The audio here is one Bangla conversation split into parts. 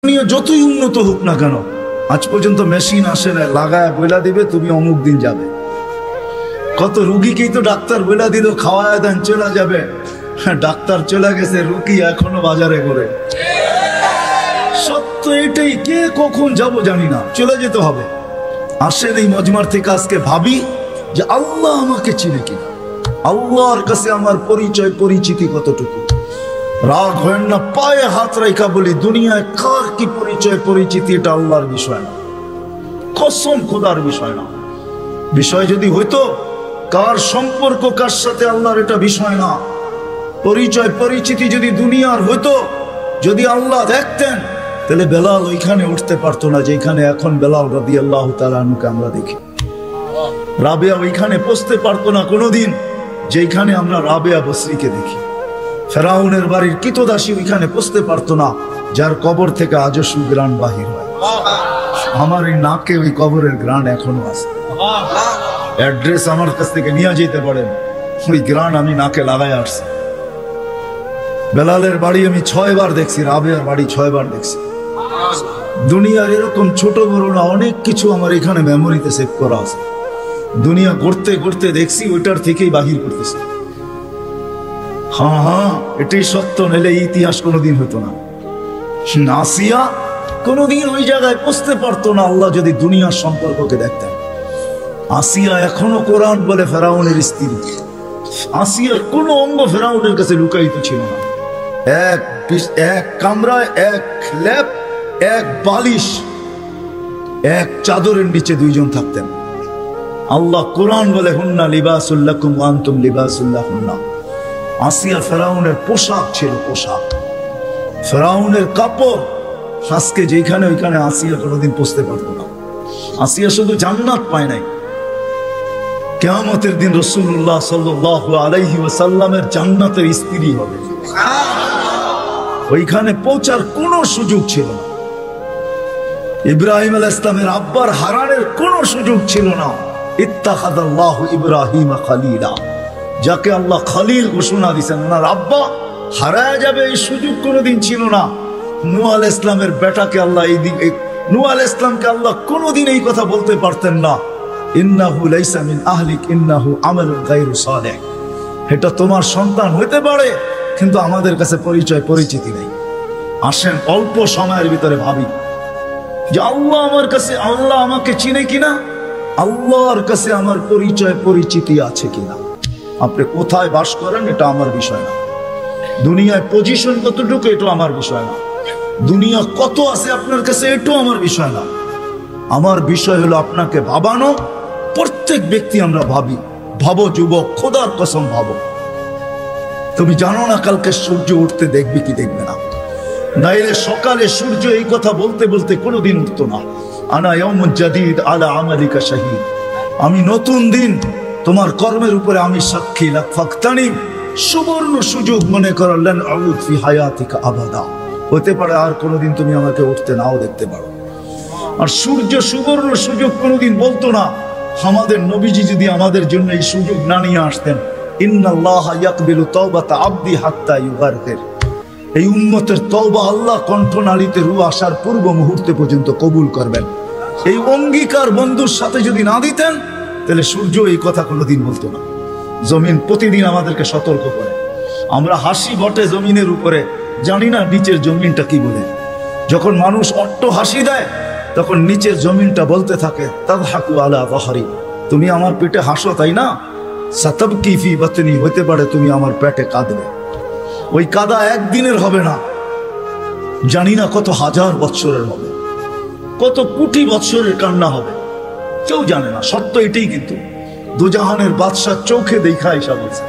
দুনিয়া যতই উন্নত হোক না কেন, আজ পর্যন্ত মেশিন আসে না লাগায় বইলা দিবে তুমি অমুক দিন যাবে। কত রুগীকেই তো ডাক্তার বইলা দিল খাওয়ায় দেন চলে যাবে, ডাক্তার চলে গেছে, রুগী এখনো বাজারে করে। সত্য এটাই, কে কখন যাব জানি না, চলে যেতে হবে। আসেন এই মজমার থেকে আজকে ভাবি যে আল্লাহ আমাকে চিনে কিনা, আল্লাহর কাছে আমার পরিচয় পরিচিতি কতটুকু। রাগ হয় না, পায়ে হাত রাইখা বলি দুনিয়ায় কার কি পরিচয় পরিচিতি এটা আল্লাহর বিষয় না, কসম খোদার বিষয় না। বিষয় যদি হইতো কার সম্পর্ক কার সাথে আল্লাহর, এটা বিষয় না। পরিচয় পরিচিতি যদি দুনিয়ার হইতো, যদি আল্লাহ দেখতেন, তাহলে বেলাল ওইখানে উঠতে পারতো না যেখানে এখন বেলাল রাদিয়াল্লাহু তাআলা আনহুকে আমরা দেখি। রাবেয়া ওইখানে পৌঁছতে পারতো না কোনোদিন যেখানে আমরা রাবেয়া বসরিকে দেখি। ফেরাউনের বাড়ির কিতদাসী ওইখানে পৌঁছতে পারতো না যার কবর থেকে আজও সুগ্রাণ বাহির হয়। আমার এই নাকে ওই কবরের গ্রাণ এখনো আছে। অ্যাড্রেস আমার কাছ থেকে নিয়ে যেতে পারেন, ওই গ্রাণ আমি নাকে লাগাই আসছি। বেলালের বাড়ি আমি 6 বার দেখছি, রাবেয়ার বাড়ি 6 বার দেখছি। দুনিয়ার এরকম ছোট বড় না অনেক কিছু আমার এখানে মেমোরিতে সেভ করা আছে। দুনিয়া করতে করতে দেখছি ওইটার থেকেই বাহির করতেছি। হ্যাঁ, এটাই সত্য, নাহলে ইতিহাস কোনোদিন হতো না। আসিয়া কোনোদিন ওই জায়গায় পৌঁছতে পারতো না আল্লাহ যদি দুনিয়ার সম্পর্ককে দেখতেন। আসিয়া এখনো কোরআন বলে ফেরাউনের স্ত্রী। আসিয়ার কোনো অঙ্গ ফেরাউনের কাছে লুকায়িত ছিল না। এক কামরায় এক ল্যাপ, এক বালিশ, এক চাদরের নিচে 2 জন থাকতেন। আল্লাহ কোরআন বলে হুন্না লিবাসুল লাকুম ওয়া আনতুম লিবাসুল লাহুন্না। আসিয়া ফেরাউনের পোশাক ছিল, পোশাক ফেরাউনের কাপড়। আজকে যেখানে ওইখানে আসিয়া কোনোদিন পৌঁছতে পারতো না। আসিয়া শুধু জান্নাত পায় নাই, কিয়ামতের দিন রাসূলুল্লাহ সাল্লাল্লাহু আলাইহি ওয়াসাল্লামের জান্নাতের স্ত্রী হবে। ওইখানে পৌঁছার কোনো সুযোগ ছিল না। ইব্রাহিম আলাইহিস সালামের আব্বার হারানের কোনো সুযোগ ছিল না। ইত্তাখাযাল্লাহু ইব্রাহিমা খলিলা, যাকে আল্লাহ খলিল ঘোষণা দিয়েছেন, ওনার আব্বা হারায় যাবে এই সুযোগ কোনোদিন ছিল না। নূহ আলাইহিস সালামের বেটাকে আল্লাহ নূহ আলাইহিস সালামকে আল্লাহ কোনোদিন এই কথা বলতে পারতেন না, ইন্নাহু লাইসা মিন আহলিক ইন্নাহু আমালুন গায়রু সালিহ। এটা তোমার সন্তান হইতে পারে, কিন্তু আমাদের কাছে পরিচয় পরিচিতি নেই। আসেন অল্প সময়ের ভিতরে ভাবি যে আল্লাহ আমার কাছে, আল্লাহ আমাকে চিনে কিনা, আল্লাহর কাছে আমার পরিচয় পরিচিতি আছে কিনা। আপনি কোথায় বাস করেন এটা আমার বিষয় না, দুনিয়ায় পজিশন কতটুকু এটা আমার বিষয় না, দুনিয়া কত আছে আপনার কাছে এটাও আমার বিষয় না। আমার বিষয় হলো আপনাকে ভাবানো। প্রত্যেক ব্যক্তি আমরা ভাবি, ভাবো যুবক, খোদার কসম ভাবো। তুমি জানো না কালকে সূর্য উঠতে দেখবে কি দেখবে না। নাইলে সকালে সূর্য এই কথা বলতে বলতে কোনোদিন উঠতো না, আনা ইয়াউমুন জাদীদ আলা আমালিকা শাহীদ। আমি নতুন দিন, তোমার কর্মের উপরে আমি সাক্ষী। লাফাক্তানি, সুবর্ণ সুযোগ মনে করলেন, আউদ ফি হায়াতিকা আবাদা। হতে পারে আর কোনোদিন তুমি আমাকে উঠতে নাও দেখতে পারো। আর সূর্য সুবর্ণ সুযোগ কোনোদিন বলতো না। আমাদের নবীজি যদি আমাদের জন্য এই সুযোগ না নিয়ে আসতেন, ইন্নাল্লাহা ইয়াকবিলু তাওবাতা আবদি হাত্তা ইউগারহির, এই উম্মতের তওবা আল্লাহ কণ্ঠনালীতে রূহ আসার পূর্ব মুহূর্তে পর্যন্ত কবুল করবেন। এই অঙ্গীকার বন্ধুর সাথে যদি না দিতেন, তাহলে সূর্য এই কথা কোনোদিন বলতো না। জমিন প্রতিদিন আমাদেরকে সতর্ক করে। আমরা হাসি বটে জমিনের উপরে, জানি না নিচের জমিনটা কি বলে। যখন মানুষ অট্ট হাসি দেয়, তখন নিচের জমিনটা বলতে থাকে, তাদহাকু আলা যাহরি, তুমি আমার পেটে হাসো তাই না, সাতাবকি ফি বাতনি, হতে পারে তুমি আমার পেটে কাঁদবে। ওই কাদা একদিনের হবে না, জানি না কত হাজার বৎসরের হবে, কত কোটি বৎসরের কান্না হবে, কেউ জানে না। সত্য এটাই, কিন্তু দুজাহানের বাদশাহ চোখে দেখা এসা বলছে।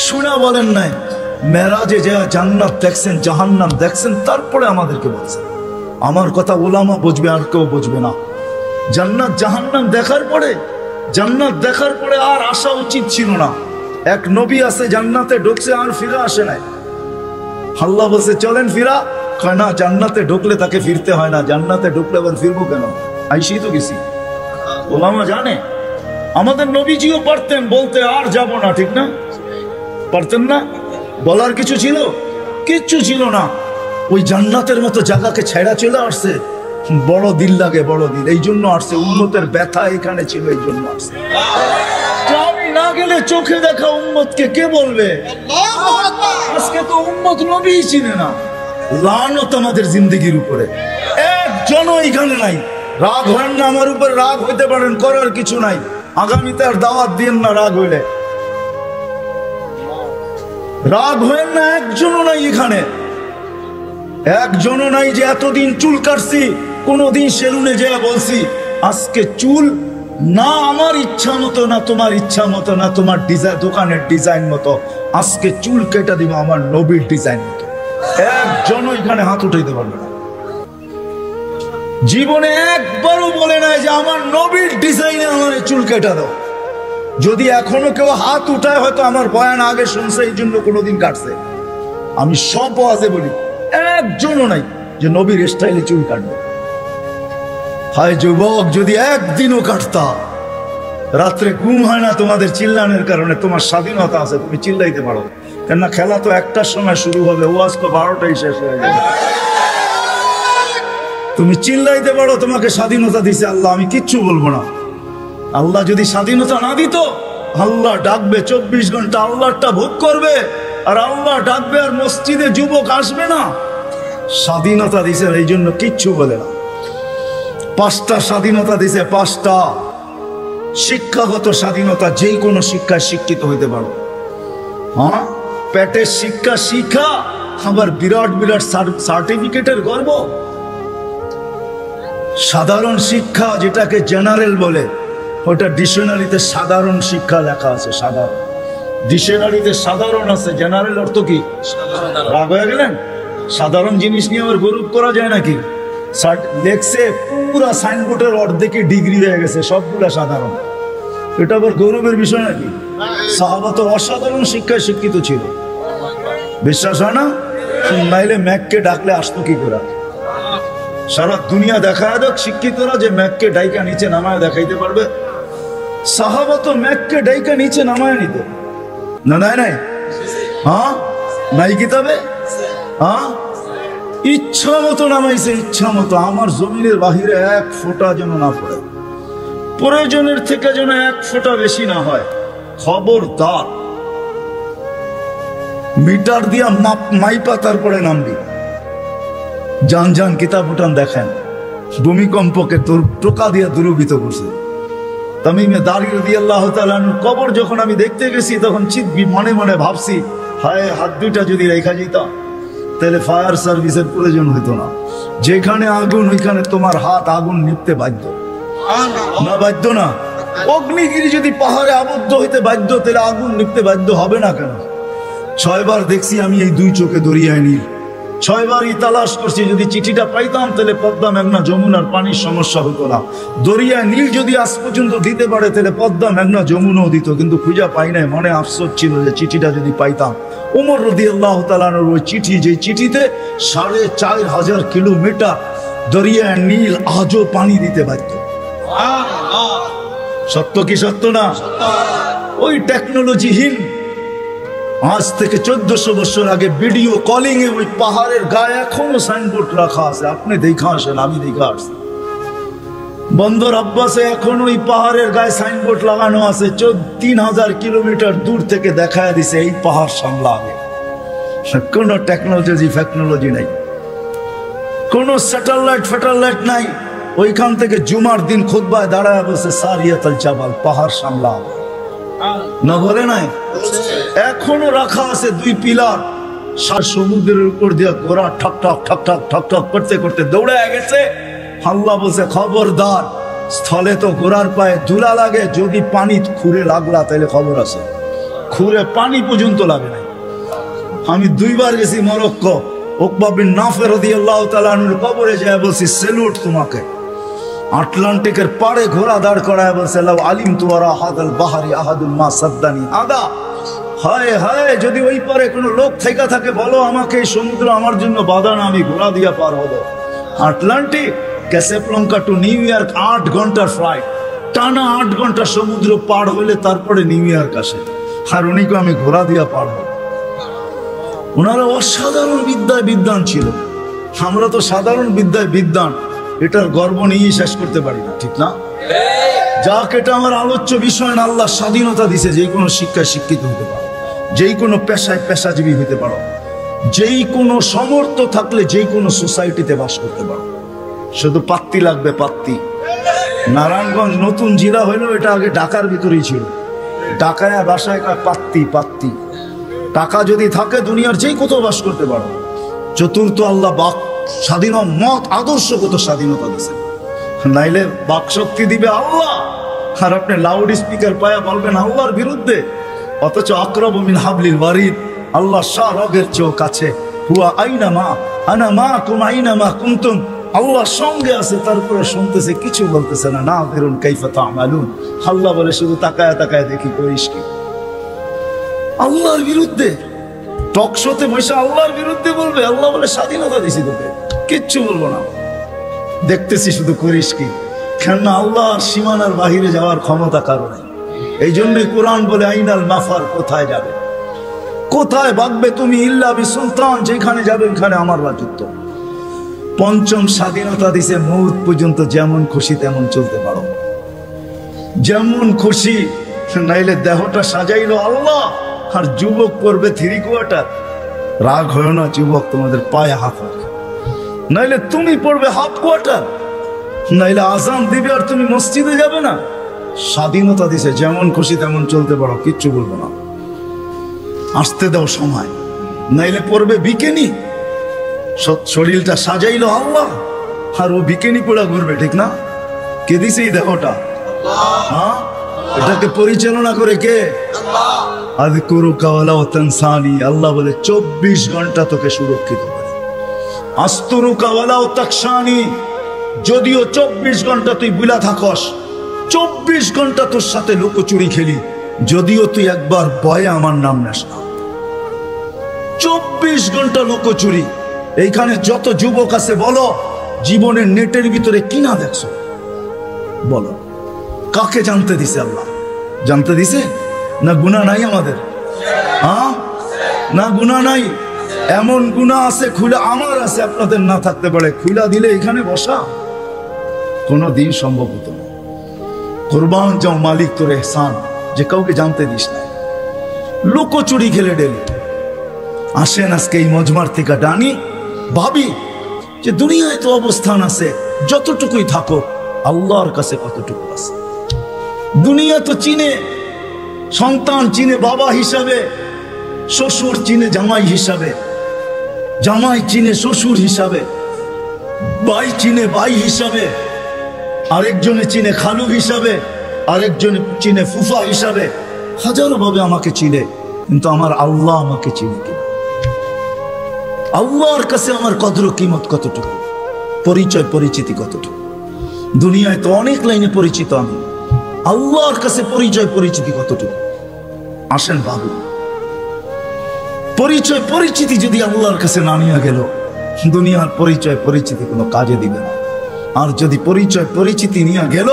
শুনা বলেন নাই, মেরাজে যা জান্নাত দেখছেন, জাহান্নাম দেখছেন, তারপরে আমাদেরকে বলছেন। আমার কথা ওলামা বুঝবে, আর কেউ বুঝবে না। জান্নাত জাহান্নাম দেখার পরে, জান্নাত দেখার পরে আর আসা উচিত ছিল না। এক নবী আছে জান্নাতে ঢুকছে আর ফিরে আসে নাই। আল্লাহ বলছে চলেন ফিরা, না জান্নাতে ঢুকলে তাকে ফিরতে হয় না, জান্নাতে ঢুকলে আবার ফিরবো কেন, আইসি তো গেছি। ওলামা জানে, আমাদের নবীজিও পারতেন বলতে আর যাব না, ঠিক না? পারতেন না? বলার কিছু ছিল? কিচ্ছু ছিল না। ওই জান্নাতের মতো জায়গাকে ছেড়া চলে আসছে, বড় দিল লাগে, বড় দিল। এই জন্য আসছে, উম্মতের ব্যথা এখানে ছিল, এই জন্য আসছে। আমি না গেলে চোখে দেখা উম্মতকে কে বলবে? আজকে তো উম্মত নবী চিনে না। লানত আমাদের জিন্দগির উপরে, একজনও এখানে নাই। রাগ হয় না আমার উপর, রাগ হইতে পারেন, করার কিছু নাই। আগামীতে আর দাওয়াত দিন না রাগ হইলে। রাগ হয় না, একজনও নাই এখানে, একজনও নাই যে এতদিন চুল কাটছি, কোনদিন সেলুনে যেয়ে বলছি আজকে চুল না আমার ইচ্ছা মতো, না তোমার ইচ্ছা মতো, না তোমার ডিজাইন দোকানের ডিজাইন মতো, আজকে চুল কেটে দিব আমার নবীর ডিজাইন মতো। একজনও এখানে হাত উঠাইতে পারবে না। জীবনে একবারও বলে নাই যে আমার নবীর ডিজাইনে আমার চুল কেটে দাও। যদি এখনো কেউ হাত উঠায়, হয়তো আমার বয়ান আগে শুনছে, এই জন্য কোনোদিন কাটছে। আমি সব ওয়াজে বলি, একজনও নাই যে নবীর স্টাইলে চুল কাটবে। হায় যুবক, যদি একদিনও কাটতা। রাত্রে ঘুম হয় না তোমাদের চিল্লানোর কারণে। তোমার স্বাধীনতা আছে, তুমি চিল্লাইতে পারো, কেননা খেলা তো 1টার সময় শুরু হবে, ওয়াজ তো 12টায় শেষ হয়ে যাবে। তুমি চিল্লাইতে পারো, তোমাকে স্বাধীনতা দিছে আল্লাহ, আমি কিচ্ছু বলবো না। আল্লাহ যদি স্বাধীনতা না দিত, আল্লাহ ডাকবে 24 ঘন্টা, আল্লাহটা ভোগ করবে, আর আল্লাহ ডাকবে আর মসজিদে যুবক আসবে না। স্বাধীনতা দিছে, এই জন্য কিচ্ছু বলে না। 5টা স্বাধীনতা দিছে, 5টা। শিক্ষাগত স্বাধীনতা, যেই কোনো শিক্ষায় শিক্ষিত হইতে পারো। হ্যাঁ, পেটের শিক্ষা শিক্ষা, আবার বিরাট বিরাট সার্টিফিকেটের গর্ব। সাধারণ শিক্ষা, যেটাকে জেনারেল বলে, ওটা ডিকশনারিতে সাধারণ শিক্ষা লেখা আছে। সাধারণ ডিকশনারিতে সাধারণ আছে, জেনারেল অর্থ কি? রাগ হয়ে গেলেন? সাধারণ জিনিস নিয়ে আবার গৌরব করা যায় নাকি? লেখছে পুরা সাইনবোর্ডের অর্ধেকে ডিগ্রি হয়ে গেছে, সবগুলা সাধারণ। এটা আবার গৌরবের বিষয় নাকি? সাহাবা তো অসাধারণ শিক্ষায় শিক্ষিত ছিল। বিশ্বাস হয় না? নাইলে ম্যাককে ডাকলে আসতো কি করে? সারা দুনিয়া দেখায় দেখ শিক্ষিতরা যে ম্যাককে ডাইকা নিচে নামায় দেখাইতে পারবে। সাহাবা তো ম্যাককে ডাইকা নিচে নামায় নিত না। নাই নাই, হ্যাঁ নাই কিতাবে, হ্যাঁ ইচ্ছা মতো নামাইছে, ইচ্ছা মতো। আমার জমিনের বাহিরে 1 ফোঁটা যেন না পড়ে, প্রয়োজনের থেকে যেন 1 ফোঁটা বেশি না হয়। খবরদার, মিটার দিয়া মাইপা তারপরে নামবি। জান জান কিতাব উঠান দেখেন, ভূমিকম্পকে টোকা দিয়া দুরূপিত করছে। তামিমে দারি রাদিয়াল্লাহু তাআলা আনহুর কবর যখন আমি দেখতে গেছি, তখন মনে মনে ভাবছি, হায় হাত দুইটা যদি রেখা যেতাম, তাহলে ফায়ার সার্ভিসের প্রয়োজন হইতো না। যেখানে আগুন, ওইখানে তোমার হাত আগুন নিপতে বাধ্য না, বাধ্য না? অগ্নিগিরি যদি পাহাড়ে আবদ্ধ হইতে বাধ্য, তাহলে আগুন নিপতে বাধ্য হবে না কেন? 6 বার দেখছি আমি এই 2 চোখে দরিয়ায় নীল। 6 বারই তালাশ করছি, যদি চিঠিটা পাইতাম তাহলে পদ্মা মেঘনা যমুনার পানির সমস্যা হতো না। দরিয়ায় নীল যদি আজ পর্যন্ত দিতে পারে, তাহলে পদ্মা মেঘনা যমুনাও দিত, কিন্তু খুঁজা পাই নাই। মনে আফসোস ছিল যে চিঠিটা যদি পাইতাম। ওমর রাদিয়াল্লাহু তাআলা আনহুর ওই চিঠি, যে চিঠিতে 4500 কিলোমিটার দরিয়ায় নীল আজও পানি দিতে বাধ্য। সত্য কি সত্য না? ওই টেকনোলজিহীন আজ থেকে 1400 বছর আগে ভিডিও কলিং এ ওই পাহাড়ের গায়ে এখনো সাইনবোর্ড রাখা আছে। আপনি দেখা আসেন, আমি দেখা আসছি। বন্দর আব্বাসে এখন ওই পাহাড়ের গায়ে সাইনবোর্ড লাগানো আছে, 3000 কিলোমিটার দূর থেকে দেখায় দিছে এই পাহাড় সামলা আগে। কোনো টেকনোলজি নাই, কোনো স্যাটেলাইট নাই। ওইখান থেকে জুমার দিন খুতবায় দাঁড়ায় বসে সারিয়াতুল জাবাল, পাহাড় সামলা না বলে নাই? এখনো রাখা আছে 2 পিলার। সমুদ্রের উপর দিয়ে ঘোড়া ঠক ঠক ঠক ঠক ঠক ঠক করতে করতে দৌড়ে গেছে। আল্লাহ বলছে, খবরদার, স্থলে তো ঘোড়ার পায়ে ধুলা লাগে, যদি পানি খুঁড়ে লাগলা তাহলে খবর আছে। খুঁড়ে পানি পর্যন্ত লাগে নাই। আমি 2 বার গেছি মরক্কো। উকবা বিন নাফে রাদিয়াল্লাহু তাআলা আনহুর কবরে যায় বলছি, সেলুট তোমাকে। আটলান্টিকের পাড়ে ঘোড়া দাঁড় করায় বলছে, লাউ আলিমতু ওয়ারা হাদাল বাহরি আহাদুল মা সাদ্দানি আদা। হায় হায়, যদি ওই পারে কোনো লোক থেকে থাকে, বলো আমাকে, এই সমুদ্র আমার জন্য বাধা না, আমি ঘোড়া দিয়া পার হব। Atlantic, Casablanca two new York 8 ঘন্টার ফ্লাইট, টানা 8 ঘন্টা সমুদ্র পার হইলে তারপরে নিউ ইয়র্ক আসে। আর উনিকে আমি ঘোড়া দিয়া পার হব। ওনারা অসাধারণ বিদ্যান ছিল। আমরা তো সাধারণ বিদ্যায় বিদ্বান, এটার গর্ব নিয়েই শেষ করতে পারি না, ঠিক না? যাক, এটা আমার আলোচ্য বিষয় না। আল্লাহ স্বাধীনতা দিছে, যেই কোনো শিক্ষায় শিক্ষিত হতে পারো, যেই কোনো পেশায় পেশাজীবী হতে পারো, যেই কোনো সমর্থ থাকলে যেই কোনো সোসাইটিতে বাস করতে পারো। শুধু পাত্তি লাগবে, পাত্তি। নারায়ণগঞ্জ নতুন জেলা হইলো, এটা আগে ঢাকার ভিতরেই ছিল। ঢাকায় বাসায় পাত্তি, পাত্তি। টাকা যদি থাকে দুনিয়ার যেই কোথাও বাস করতে পারো। চতুর্থ, আল্লাহ বাক স্বাধীন মত আদর্শগত স্বাধীনতা দিছে, নাইলে বাক শক্তি দিবে আল্লাহ, আর আপনি লাউড স্পিকার পায়া বলবেন আল্লাহর বিরুদ্ধে। অথচ আকরাবু মিন হাবলিল ওয়ারিদ, আল্লাহ শাহরগের চেয়েও কাছে। হুয়া আইনা মা আনা মাকুম আইনা মা কুনতুম, আল্লাহর সঙ্গে আছে, তারপরে শুনতেছে, কিছু বলতেছে না। নাযিরুন কাইফা তা'মালুন, আল্লাহ বলে শুধু তাকায় তাকায় দেখি করিস কি। আল্লাহর বিরুদ্ধে টক শোতে বসে আল্লাহর বিরুদ্ধে বলবে, আল্লাহ বলে স্বাধীনতা দিছি তোকে, কিচ্ছু বলবো না, দেখতেছি শুধু করিস কি। কেননা আল্লাহর সীমানার বাহিরে যাওয়ার ক্ষমতা কারো নাই। এই জন্যই কোরআন বলে আইনাল মাফার, কোথায় যাবে, কোথায় ভাগবে তুমি, ইল্লা বিসুলতান, যেখানে যাবে ওখানে আমার রাজত্ব। পঞ্চম, স্বাধীনতা দিছে মৌত পর্যন্ত যেমন খুশি তেমন চলতে পারো, যেমন খুশি। নাইলে দেহটা সাজাইলো আল্লাহ, আর যুবক পড়বে 3 কোয়ার্টার। রাগ হয় না যুবক, তোমাদের পায়ে হাত রাখে। নাইলে তুমি পড়বে হাফ কোয়ার্টার, নাইলে আজান দিবে আর তুমি মসজিদে যাবে না। স্বাধীনতা দিছে, যেমন খুশি তেমন চলতে পারো, কিচ্ছু বলবো না, আসতে দাও সময়। নাইলে পড়বে বিকেনি, শরীরটা সাজাইলো আল্লাহ, আর ও বিকেনি পড়া ঘুরবে, ঠিক না? কে দিছে এই দেহটা? হ্যাঁ, এটাকে পরিচালনা করে কে? আযকুরুকা ওয়ালা তানসানি, আল্লাহ বলে 24 ঘন্টা তোকে সুরক্ষিত করে। আস্তুরুকা ওয়ালা তাকশানি, যদিও 24 ঘন্টা তুই বুলা থাকস, 24 ঘন্টা তোর সাথে লুকোচুরি খেলি, যদিও তুই একবার ভয়ে আমার নাম নেস না। 24 ঘন্টা লুকোচুরি। এইখানে যত যুবক আছে বলো, জীবনের নেটের ভিতরে কিনা দেখছো? বলো, কাকে জানতে দিছে আল্লাহ? জানতে দিছে না? গুনাহ নাই আমাদের? হ্যাঁ, না গুনাহ নাই? এমন গুনাহ আছে খুলে আমার আছে, আপনাদের না থাকতে পারে। খুলা দিলে এখানে বসা কোনদিন সম্ভব হতো না। কুরবান যাও মালিক তোর এহসান, যে কাউকে জানতে দিস না। লুকোচুরি খেলে ডেলি আসেন আজকে এই মজমার থেকে ডানি, ভাবি যে দুনিয়ায় তো অবস্থান আছে, যতটুকুই থাকো আল্লাহর কাছে কতটুকু আছে। দুনিয়া তো চিনে, সন্তান চিনে বাবা হিসাবে, শ্বশুর চিনে জামাই হিসাবে, জামাই চিনে শ্বশুর হিসাবে, ভাই চিনে ভাই হিসাবে, আরেকজনে চিনে খালু হিসাবে, আরেকজনে চিনে ফুফা হিসাবে। হাজারো ভাবে আমাকে চিনে, কিন্তু আমার আল্লাহ আমাকে চিনে কিনা? আল্লাহর কাছে আমার কদর কিমত কতটুকু, পরিচয় পরিচিতি কতটুকু? দুনিয়ায় তো অনেক লাইনে পরিচিত আমি, আল্লাহর কাছে পরিচয় পরিচিতি কতটুকু? আসেন বাবু, পরিচয় পরিচিতি যদি আল্লাহর কাছে না নিয়ে গেল, দুনিয়ার পরিচয় পরিচিতি কোনো কাজে দিবে না। আর যদি পরিচয় পরিচিতি নিয়ে গেল,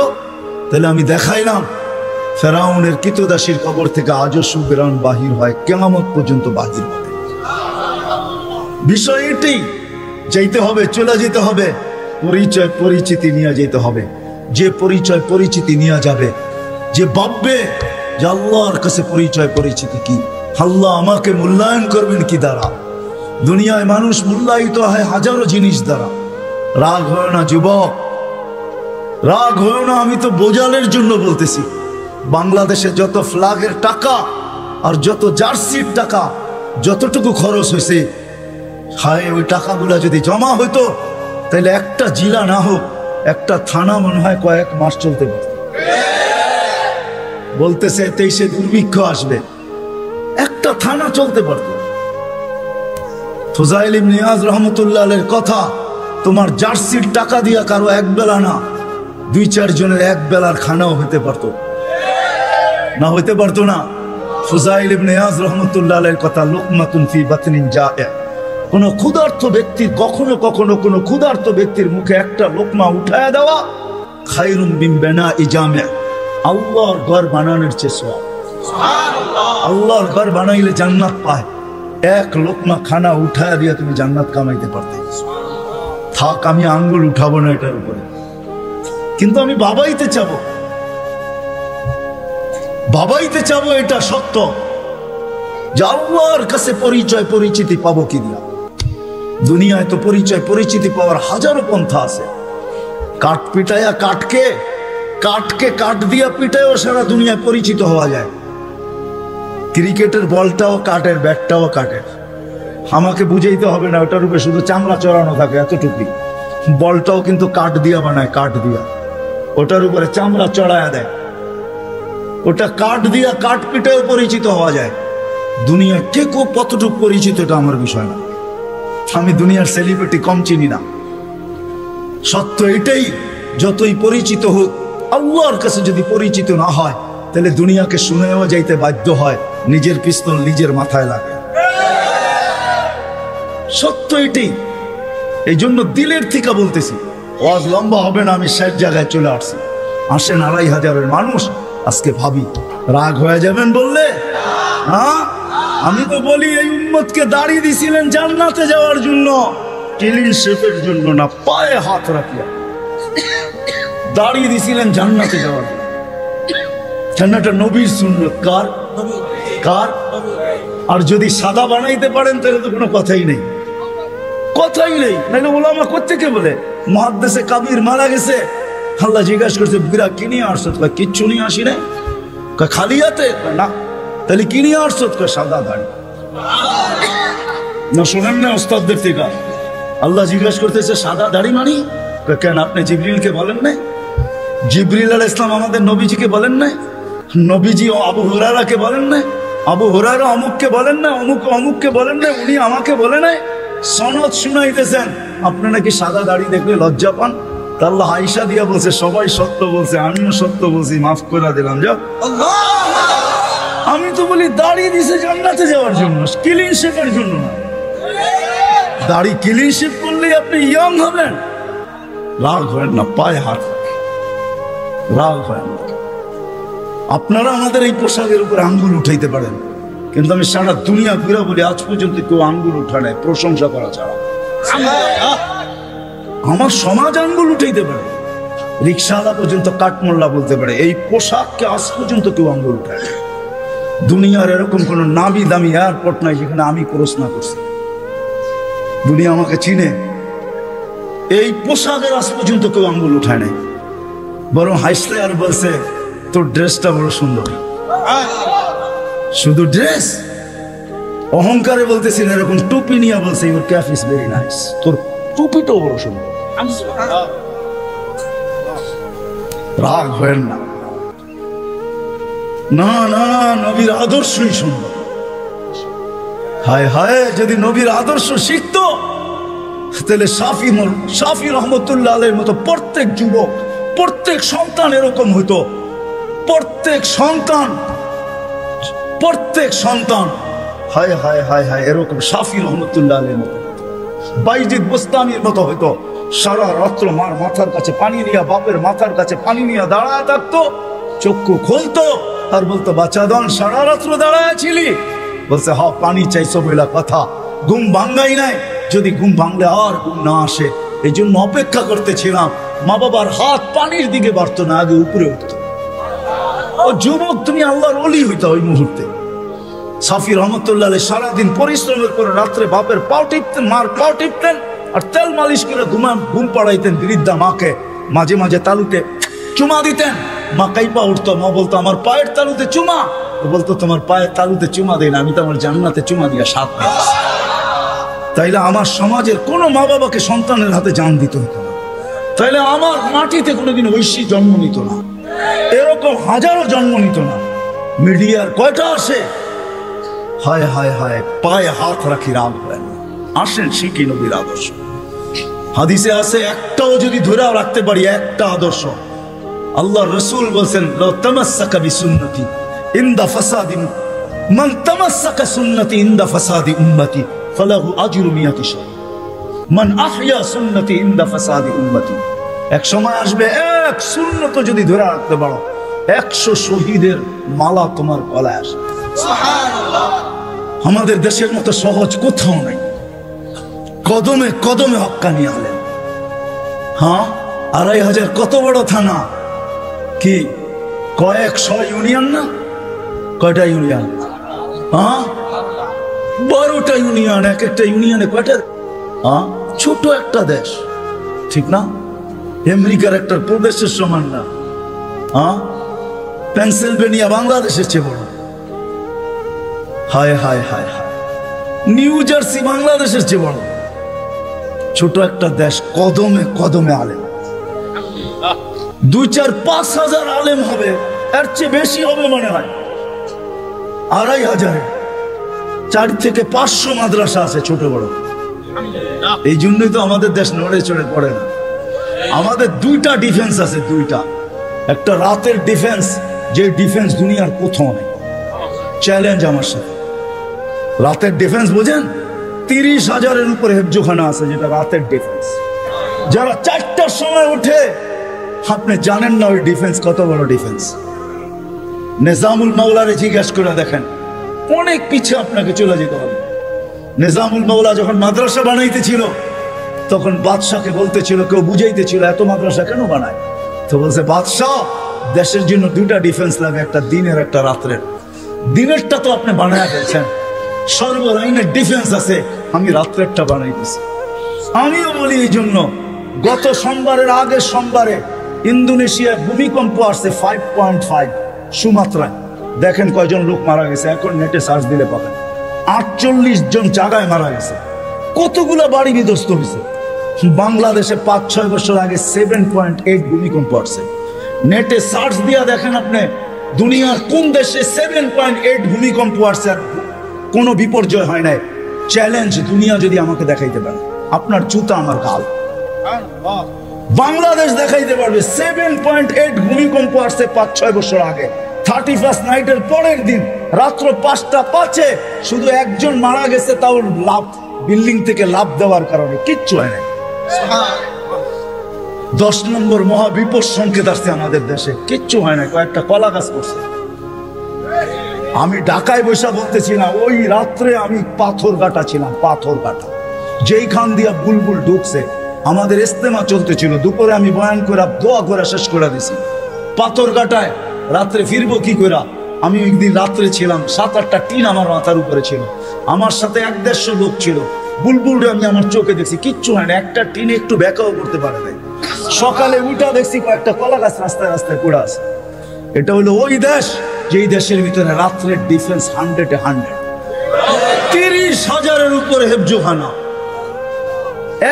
তাহলে আমি দেখাইলাম ফেরাউনের কিতদাসীর কবর থেকে আজও সুবেরান বাহির হয়, কিয়ামত পর্যন্ত বাহির হবে। বিষয় এটাই, যাইতে হবে, চলে যেতে হবে, পরিচয় পরিচিতি নিয়ে যেতে হবে। যে পরিচয় পরিচিতি নিয়ে যাবে, যে ভাববে যে আল্লাহর কাছে পরিচয় পরিচিতি কি, আল্লাহ আমাকে মূল্যায়ন করবেন কি দ্বারা? দুনিয়ায় মানুষ মূল্যায়িত হয় হাজারো জিনিস দ্বারা। রাগ হয় না যুবক, রাগ হয় না। আমি তো বোঝানোর জন্য বলতেছি, বাংলাদেশে যত ফ্ল্যাগের টাকা আর যত জার্সির টাকা যতটুকু খরচ হয়েছে, হায় ওই টাকাগুলা যদি জমা হইতো, তাহলে একটা জেলা না হোক, একটা থানা মনে হয় কয়েক মাস চলতে পারত। বলতেছে 23-এ দুর্ভিক্ষ আসবে, একটা থানা চলতে পারত। ফুজাইল ইবনে ইয়াজ রহমতুল্লাহ আলাইহির কথা, তোমার জার্সির টাকা দিয়া কারো এক বেলা না, 2-4 জনের এক বেলার খানাও হতে পারত না? হইতে পারতো না? ফুজাইল ইবনে ইয়াজ রহমতুল্লাহ আলাইহির কথা, লুকমাতুন ফি বাতনিন জায়ে, কোন ক্ষুধার্ত ব্যক্তির কখনো কখনো কোন ক্ষুধার্ত ব্যক্তির মুখে একটা লোকমা উঠায় দেওয়া খায়রুম মিন বিনাই জামি', আল্লাহর ঘর বানানোর চেয়ে সওয়াব। সুবহানাল্লাহ, আল্লাহর ঘর বানাইলে জান্নাত পায়। এক লোকমা খানা উঠায় দিয়ে তুমি জান্নাত কামাইতে পারতে। থাক, আমি আঙ্গুল উঠাবো না এটার উপরে, কিন্তু আমি বাবাইতে চাবো, বাবাইতে চাবো। এটা সত্য যে আল্লাহর কাছে পরিচয় পরিচিতি পাবো কি দিয়া। দুনিয়ায় তো পরিচয় পরিচিতি পাওয়ার হাজারো পন্থা আছে। কাঠ পিটায়া কাঠকে, কাঠকে কাঠ দিয়া পিটায়ও সারা দুনিয়ায় পরিচিত হওয়া যায়। ক্রিকেটের বলটাও কাঠের, ব্যাটটাও কাঠের। আমাকে বুঝাইতে হবে না, ওটার উপরে শুধু চামড়া চড়ানো থাকে এতটুকুই। বলটাও কিন্তু কাঠ দিয়া বানায়, কাঠ দিয়া, ওটার উপরে চামড়া চড়ায়া দেয়। ওটা কাঠ দিয়া কাঠ পিটায়ও পরিচিত হওয়া যায়। দুনিয়া কে কতটুকু পরিচিত এটা আমার বিষয় না। আমি দুনিয়ার সেলিব্রিটি কম চিনি না। সত্য এটাই, যতই পরিচিত হোক, আল্লাহর কাছে যদি পরিচিত না হয়, তাহলে দুনিয়াকে শুনেও যাইতে বাধ্য হয়, নিজের পিস্তল নিজের মাথায় লাগে। সত্য এটাই। এই জন্য দিলের থেকে বলতেছি, ওয়াজ লম্বা হবে না, আমি শেষ জায়গায় চলে আসছি। আসেন ২৫০০০-এর মানুষ, আজকে ভাবি রাগ হয়ে যাবেন বললে? হ্যাঁ, আমি তো বলি এই উম্মতকে দাড়ি দিছিলেন জান্নাতে যাওয়ার জন্য, ক্লিন শেপের জন্য না, পায়ে হাত রাখিয়া দাড়ি দিছিলেন জান্নাতে যাওয়ার জন্য। জান্নাতটা নবীর সুন্নত। কার? কার? আর যদি সাদা বানাইতে পারেন তাহলে তো কোনো কথাই নেই, কথাই নেই। নাহলে ওলামা কোত্থেকে বলে মুহাদ্দিসে কাবীর মারা গেছে, আল্লাহ জিজ্ঞাসা করছে বুড়া কি নিয়ে আসছো? কিচ্ছু নিয়ে আসি নাই। খালি হাতে? না। তাহলে কি নিয়ে আসছো? সাদা দাড়ি। না শোনেন না ওস্তাদদের থেকে? আল্লাহ জিজ্ঞাসা করতেছে সাদা দাড়ি মানি কেন? আপনি জিবরিলকে বলেন নাই? জিবরিল আলাইহিস সালাম আমাদের নবীজিকে বলেন নাই? নবীজি আবু হুরায়রাকে বলেন নাই? আবু হুরায়রা অমুককে বলেন না, অমুক অমুককে বলেন নাই? উনি আমাকে বলে নাই? সনদ শুনাইতেছেন, আপনি নাকি সাদা দাড়ি দেখলে লজ্জা পান। আল্লাহ আয়েশা দিয়া বলছে সবাই সত্য বলছে, আমিও সত্য বলছি, মাফ করে দিলাম। যাও। আমি তো বলি দাড়ি দিছে জান্নাতে যাওয়ার জন্য, ক্লিন শেপের জন্য না। দাড়ি ক্লিন শেপ করলে আপনি ইয়ং হবেন। রাগ হয় না, পায়ে হাত, রাগ হয় না। আপনারা আমাদের এই পোশাকের উপরে আঙ্গুল উঠাইতে পারেন, কিন্তু আমি সারা দুনিয়া ঘুরে বলি আজ পর্যন্ত কেউ আঙ্গুল উঠা নাই প্রশংসা করা ছাড়া। আমার সমাজ আঙ্গুল উঠাইতে পারে, রিক্সাওয়ালা পর্যন্ত কাঠমোল্লা বলতে পারে, এই পোশাককে আজ পর্যন্ত কেউ আঙ্গুল উঠায়। দুনিয়ার এরকম কোন নামি দামি এয়ারপোর্ট নাই যেখানে আমি ক্রস না করছি। দুনিয়া আমাকে চিনে। এই পোশাকের আজ পর্যন্ত কেউ আঙ্গুল উঠায় নাই, বরং হাসলে আর বলছে তোর ড্রেসটা বড় সুন্দর। শুধু ড্রেস, অহংকারে বলতেছি না, এরকম টুপি নিয়ে বলছে your cap is very nice, তোর টুপিটাও বড় সুন্দর। রাগ হয় না, না না, নবীর আদর্শই সুন্দর। হায় হায়, যদি নবীর আদর্শ শিখতো তাহলে শাফি রহমতুল্লাহ আলাইহির মতো প্রত্যেক যুবক, প্রত্যেক সন্তান এরকম হইতো। প্রত্যেক সন্তান হায় হায় হায় হায় এরকম শাফি রহমতুল্লাহ আলাইহির মতো, বাইজিদ বুস্তামির মতো হইতো। সারা রাত্র মার মাথার কাছে পানি নিয়ে, বাপের মাথার কাছে পানি নিয়ে দাঁড়ায় থাকতো, চক্ষু খুলতো আর বলতো বাচ্চা দন সারা রাত্র দাঁড়ায় ছিলি? বলছে হ, পানি চাইছো বইলা কথা, ঘুম ভাঙ্গাই নাই। যদি ঘুম ভাঙলে আর ঘুম না আসে, এই জন্য অপেক্ষা করতেছিলাম। মা বাবার হাত পানির দিকে বাড়তো না, আগে উপরে উঠতো। ও যুবক, তুমি আল্লাহর ওলি হইতো ওই মুহূর্তে। শাফি রহমতুল্লাহ আলাইহি সারাদিন পরিশ্রমের করে রাত্রে বাপের পাও টিপতেন, মার পাও টিপতেন, আর তেল মালিশ করে ঘুম পাড়াইতেন বৃদ্ধা মাকে। মাঝে মাঝে তালুতে চুমা দিতেন, মা কাইপা উঠতো। মা বলতো আমার পায়ের তালুতে চুমা। বলতো তোমার পায়ের তালুতে চুমা দেয় না, আমি তো আমার জান্নাতে চুমা দিয়া সাথ দিয়েছি। তাইলে আমার সমাজের কোন মা বাবাকে সন্তানের হাতে জান দিতে হতো না। তাইলে আমার মাটিতে কোনোদিন ঐশী জন্ম নিত না, এরকম হাজারো জন্ম নিত না। মিডিয়ার কয়টা আসে? হায় হায় হায়, পায়ে হাত রাখি, রাগ হয় না। আসেন শিখি নবীর আদর্শ। হাদিসে আছে একটাও যদি ধরেও রাখতে পারি, একটা আদর্শ, আল্লাহ রসুল বলছেন লো তামাসসাকা বিসুন্নতি ইনদা ফাসাদি মান তামাসসাকা সুন্নতি ইনদা ফাসাদি উম্মতি ফালাহু আজরু মিয়াতি শাহ মান আহইয়া সুন্নতি ইনদা ফাসাদি উম্মতি। এক সময় আসবে, এক সুন্নত যদি ধরে রাখতে পারো, 100 শহীদের মালা তোমার গলায় আসবে। সুবহানাল্লাহ। আমাদের দেশের মতো সহজ কোথাও নাই। কদমে কদমে হক্কানি আলেম, হ্যাঁ, 2500 কত বড় থানা, কি কয়েকশো ইউনিয়ন না? কয়টা ইউনিয়ন? হ্যাঁ, 12টা ইউনিয়ন। এক একটা ইউনিয়নে কয়টা? হ্যাঁ, ছোট একটা দেশ, ঠিক না? আমেরিকার একটা প্রদেশের সমান না। হ্যাঁ, পেনসিলভেনিয়া বাংলাদেশের চেয়ে বড়। হায় হায় হায় হায়, নিউ জার্সি বাংলাদেশের চেয়ে বড়। ছোট একটা দেশ, কদমে কদমে আলেম। 2-4-5 হাজার আলেম হবে, এর চেয়ে বেশি হবে মনে হয়। 2500-এ 4 থেকে 500 মাদ্রাসা আছে, ছোট বড়। এই জন্যই তো আমাদের দেশ নড়ে চড়ে পড়ে না। আমাদের 2টা ডিফেন্স আছে, 2টা। একটা রাতের ডিফেন্স, যে ডিফেন্স দুনিয়ার কোথাও নেই। চ্যালেঞ্জ আমার সাথে। রাতের ডিফেন্স বোঝেন? 30,000-এর উপরে হেফজোখানা আছে, যেটা রাতের ডিফেন্স। যারা 4টার সময় উঠে, আপনি জানেন না ওই ডিফেন্স কত বড় ডিফেন্স। নিজামুল মাওলারে জিজ্ঞাসা করে দেখেন, অনেক পিছিয়ে আপনাকে চলে যেতে হবে। নিজামুল মাওলা যখন মাদ্রাসা বানাইতেছিল, তখন বাদশাকে বলতেছিল, কেউ বুঝাইতেছিল এত মাদ্রাসা কেন বানায়? তো বলছে, বাদশাহ, দেশের জন্য 2টা ডিফেন্স লাগে, একটা দিনের একটা রাত্রের। দিনেরটা তো আপনি বানায় ফেলছেন, সর্বলাইনের ডিফেন্স আছে, আমি রাত্রেরটা বানাইতেছি। আমিও বলি এই জন্য, গত সোমবারের আগের সোমবারে ইন্দোনেশিয়ায় ভূমিকম্প আসছে 5.5 সুমাত্রায়। দেখেন কয়জন লোক মারা গেছে, এখন নেটে সার্চ দিলে পাবেন। 48 জন জায়গায় মারা গেছে। কতগুলো বাড়ি বিধ্বস্ত হয়েছে। বাংলাদেশে 5-6 বছর আগে 7.8 ভূমিকম্প আসছে। নেটে সার্চ দিয়া দেখেন আপনি, দুনিয়ার কোন দেশে 7.8 ভূমিকম্প আসছে আর কোনো বিপর্যয় হয় নাই। চ্যালেঞ্জ, দুনিয়া যদি আমাকে দেখাইতে পারে, আপনার জুতা আমার গাল। বাংলাদেশ দেখাইতে পারবে 7.8 ভূমিকম্প আসছে 5-6 বছর আগে। 31st নাইটের পরের দিন রাত্র 5:05 শুধু একজন মারা গেছে, তাও লাভ, বিল্ডিং থেকে লাভ দেওয়ার কারণে, কিচ্ছু হয় না। 10 নম্বর মহাবিপদ সংকেত আসছে আমাদের দেশে, কিচ্ছু হয় না, কয়েকটা কলা গাছ করছে। আমি ঢাকায় বসে বলতেছি না, ওই রাত্রে আমি পাথরঘাটা ছিলাম, পাথরঘাটা, যেইখান দিয়া বুলবুল ঢুকছে। আমাদের ইস্তেমা চলতেছিল, দুপুরে আমি বয়ান করে দোয়া করে শেষ করে দিছি। পাথরঘাটায় রাত্রে ফিরবো কি করে? আমি ওই দিন রাত্রে ছিলাম, 7-8টা টিন আমার মাথার উপরে ছিল, আমার সাথে 1-150 লোক ছিল। বুলবুলটা আমি আমার চোখে দেখছি, কিচ্ছু হয় না, একটা টিন একটু ব্যাকাও করতে পারে নাই। সকালে উঠা দেখছি কয়েকটা কলা গাছ রাস্তায় রাস্তায় পড়ে আছে। এটা হলো ওই দেশ, যেই দেশের ভিতরে রাত্রের ডিফেন্স 100-এ 100। 30,000-এর উপরে হেফজোখানা।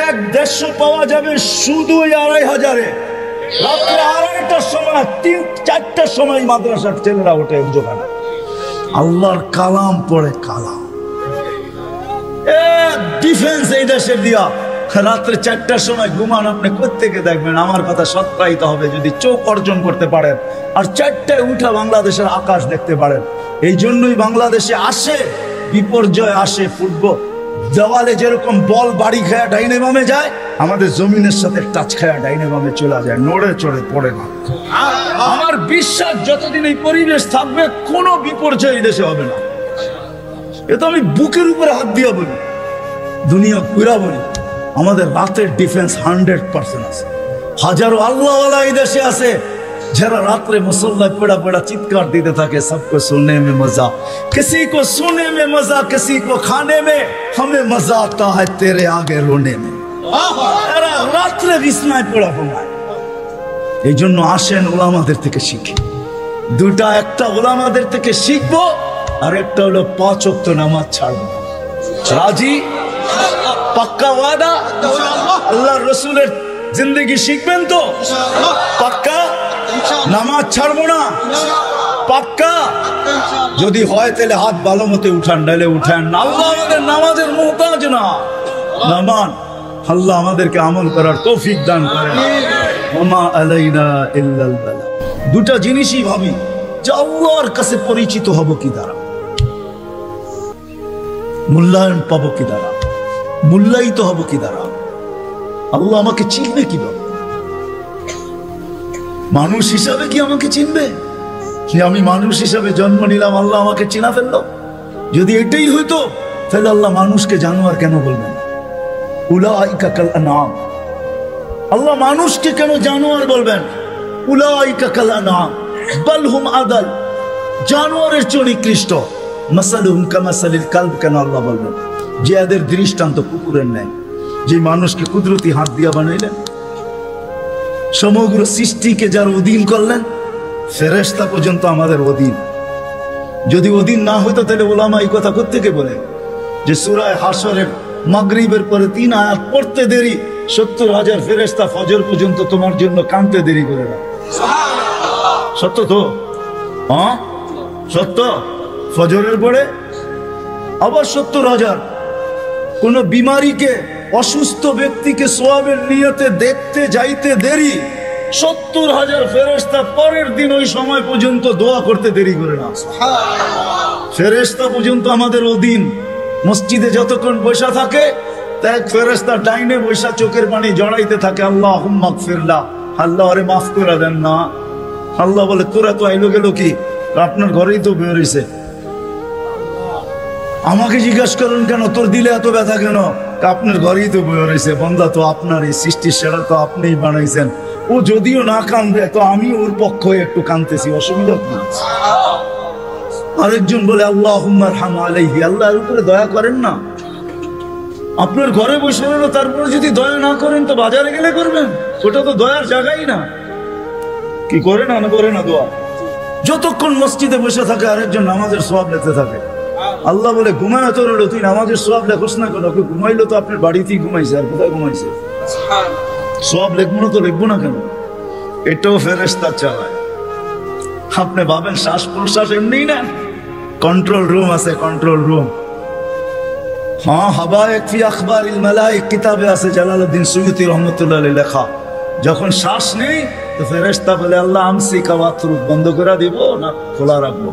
এক 150 পাওয়া যাবে শুধু 2500-এ। রাত্রে 2:30টার সময়, 3-4টার সময় মাদ্রাসার ছেলেরা ওঠে হেফজোখানা, আল্লাহর কালাম পড়ে, কালাম। ডিফেন্স এই দেশের দিয়া। রাত্রে 4টার সময় ঘুমান, আপনি কোত্থেকে দেখবেন? আমার কথা সত্যায়িত হবে যদি চোখ অর্জন করতে পারেন, আর 4টায় উঠা বাংলাদেশের আকাশ দেখতে পারেন। এই জন্যই বাংলাদেশে আসে বিপর্যয়, আসে ফুটবল। দেওয়ালে যেরকম বল বাড়ি খায়া ডাইনে বামে যায়, আমাদের জমিনের সাথে টাচ খায়া ডাইনে বামে চলে যায়, নড়ে চড়ে পড়ে না। আমার বিশ্বাস, যতদিন এই পরিবেশ থাকবে, কোনো বিপর্যয় এই দেশে হবে না। এ তো আমি বুকের উপরে হাত দিয়া বলি, দুনিয়া পুরা বলি। আমাদের রাতের ডিফেন্স 100% আছে। হাজারো আল্লাহওয়ালা এই দেশে আছে, যারা রাত্রে মুসল্লায় পড়া পড়া চিৎকার দিতে থাকে, সবকো সুননে মে মজা, কিসি কো সুননে মে মজা, কিসি কো খানে মে, হমে মজা আতা হ্যায় তেরে আগে রোনে মে। এরা রাত্রে বিছনায় পড়া ঘুমায়। এই জন্য আসেন ওলামাদের থেকে শিখি। 2টা, একটা ওলামাদের থেকে শিখবো, আর একটা হলো 5 ওয়াক্ত নামাজ ছাড়বো। রাজি? পাক্কা ওয়াদা? আল্লাহ রসুলের জিন্দগি শিখবেন তো? পাক্কা? নামাজ ছাড়বো না? পাক্কা? যদি হয় তাহলে হাত ভালো মতো উঠান, নাহলে উঠান না। আল্লাহ আমাদের নামাজের মুহতাজ না। নামান আল্লাহ আমাদেরকে আমল করার তৌফিক দান করেন। ওমা আলাইনা ইল্লাল বালাগ। 2টা জিনিসই ভাবি যে আল্লাহর কাছে পরিচিত হব কি দ্বারা, মূল্যায়ন পাবো কি দ্বারা, মূল্যায়িত হব কি দ্বারা, আল্লাহ আমাকে চিনবে কিভাবে? মানুষ হিসাবে কি আমাকে চিনবে? যে আমি মানুষ হিসাবে জন্ম নিলাম, আল্লাহ আমাকে চিনা ফেললো? যদি এটাই হইতো, তাহলে আল্লাহ মানুষকে জানোয়ার কেন বলবেন? উলাইকা কাল আনআম। আল্লাহ মানুষকে কেন জানোয়ার বলবেন? উলাইকা কাল আনআম বাল হুম আদাল, জানোয়ারের চেয়ে নিকৃষ্ট। মাসালুহুম কামাসালিল কালব কেন আল্লাহ বলবেন? যে এদের দৃষ্টান্ত কুকুরের ন্যায়। যে মানুষকে কুদরতি হাত দিয়া বানাইলেন, সমগ্র সৃষ্টিকে যার অধীন করলেন, ফেরেশতা পর্যন্ত আমাদের অধীন। যদি অধীন না হইতো তাহলে ওলামা এই কথা কোত্থেকে বলে যে সূরা হাশরের মাগরিবের পরে 3 আয়াত পড়তে দেরি, 70,000 ফেরেশতা ফজর পর্যন্ত তোমার জন্য কাঁদতে দেরি করে না। সত্য তো? হ্যাঁ সত্য। ফজরের পরে আবার 70,000। কোন বিমারীকে, অসুস্থ ব্যক্তিকে সোয়াবের নিয়তে দেখতে যাইতে দেরি, 70,000 ফেরেশতা পরের দিন ওই সময় পর্যন্ত দোয়া করতে দেরি করে না। ফেরেশতা পর্যন্ত আমাদের অধীন। মসজিদে যতক্ষণ বসা থাকে, এক ফেরেশতা ডাইনে বসা চোখের পানি জড়াইতে থাকে, আল্লাহুম্মা গফিরলা, আল্লাহ আরে মাফ করে দেন না। আল্লাহ বলে তোরা তো আইলো গেল কি, আপনার ঘরেই তো বের হইছে, আমাকে জিজ্ঞাসা করেন কেন তোর দিলে এত ব্যথা কেন? আপনার ঘরেই তো বের হইছে, বান্দা তো আপনার, এই সৃষ্টির সেরা তো আপনিই বানাইছেন। ও যদিও না কাঁদবে তো আমি ওর পক্ষ হয়ে একটু কাঁদতেছি, অসুবিধা কি? আরেকজন বলে আল্লাহুম্মা আরহাম আলাইহি, আল্লাহর উপরে দয়া করেন না। আপনার ঘরে বসে রইল, তারপরে যদি দয়া না করেন তো বাজারে গেলে করবেন, ওটা তো দয়ার জায়গাই না। কি করে না করে না দোয়া? যতক্ষণ মসজিদে বসে থাকে আরেকজন নামাজের সওয়াব নিতে থাকে। আল্লাহ বলে ঘুমায় তো রইল, তুই নামাজের সওয়াব লেখোস না কেন? ঘুমাইলো তো আপনার বাড়িতেই ঘুমাইছে, আর কোথায় ঘুমাইছে? সওয়াব লিখবো না তো লিখবো না কেন? এটাও ফেরেশতা চালায়। আপনি ভাবেন শ্বাস প্রশ্বাস এমনি না, কন্ট্রোল রুম আছে, কন্ট্রোল রুম। হ্যাঁ, হাবায়েক ফি আখবারিল মালায়েক কিতাবে আছে, জালালউদ্দিন সুয়ুতী রহমাতুল্লাহ আলাইহি লেখা। যখন শ্বাস নেই তো ফেরেশতা বলে আল্লাহ আমসিকা ওয়াতরুক, বন্ধ করে দিব না খোলা রাখবো?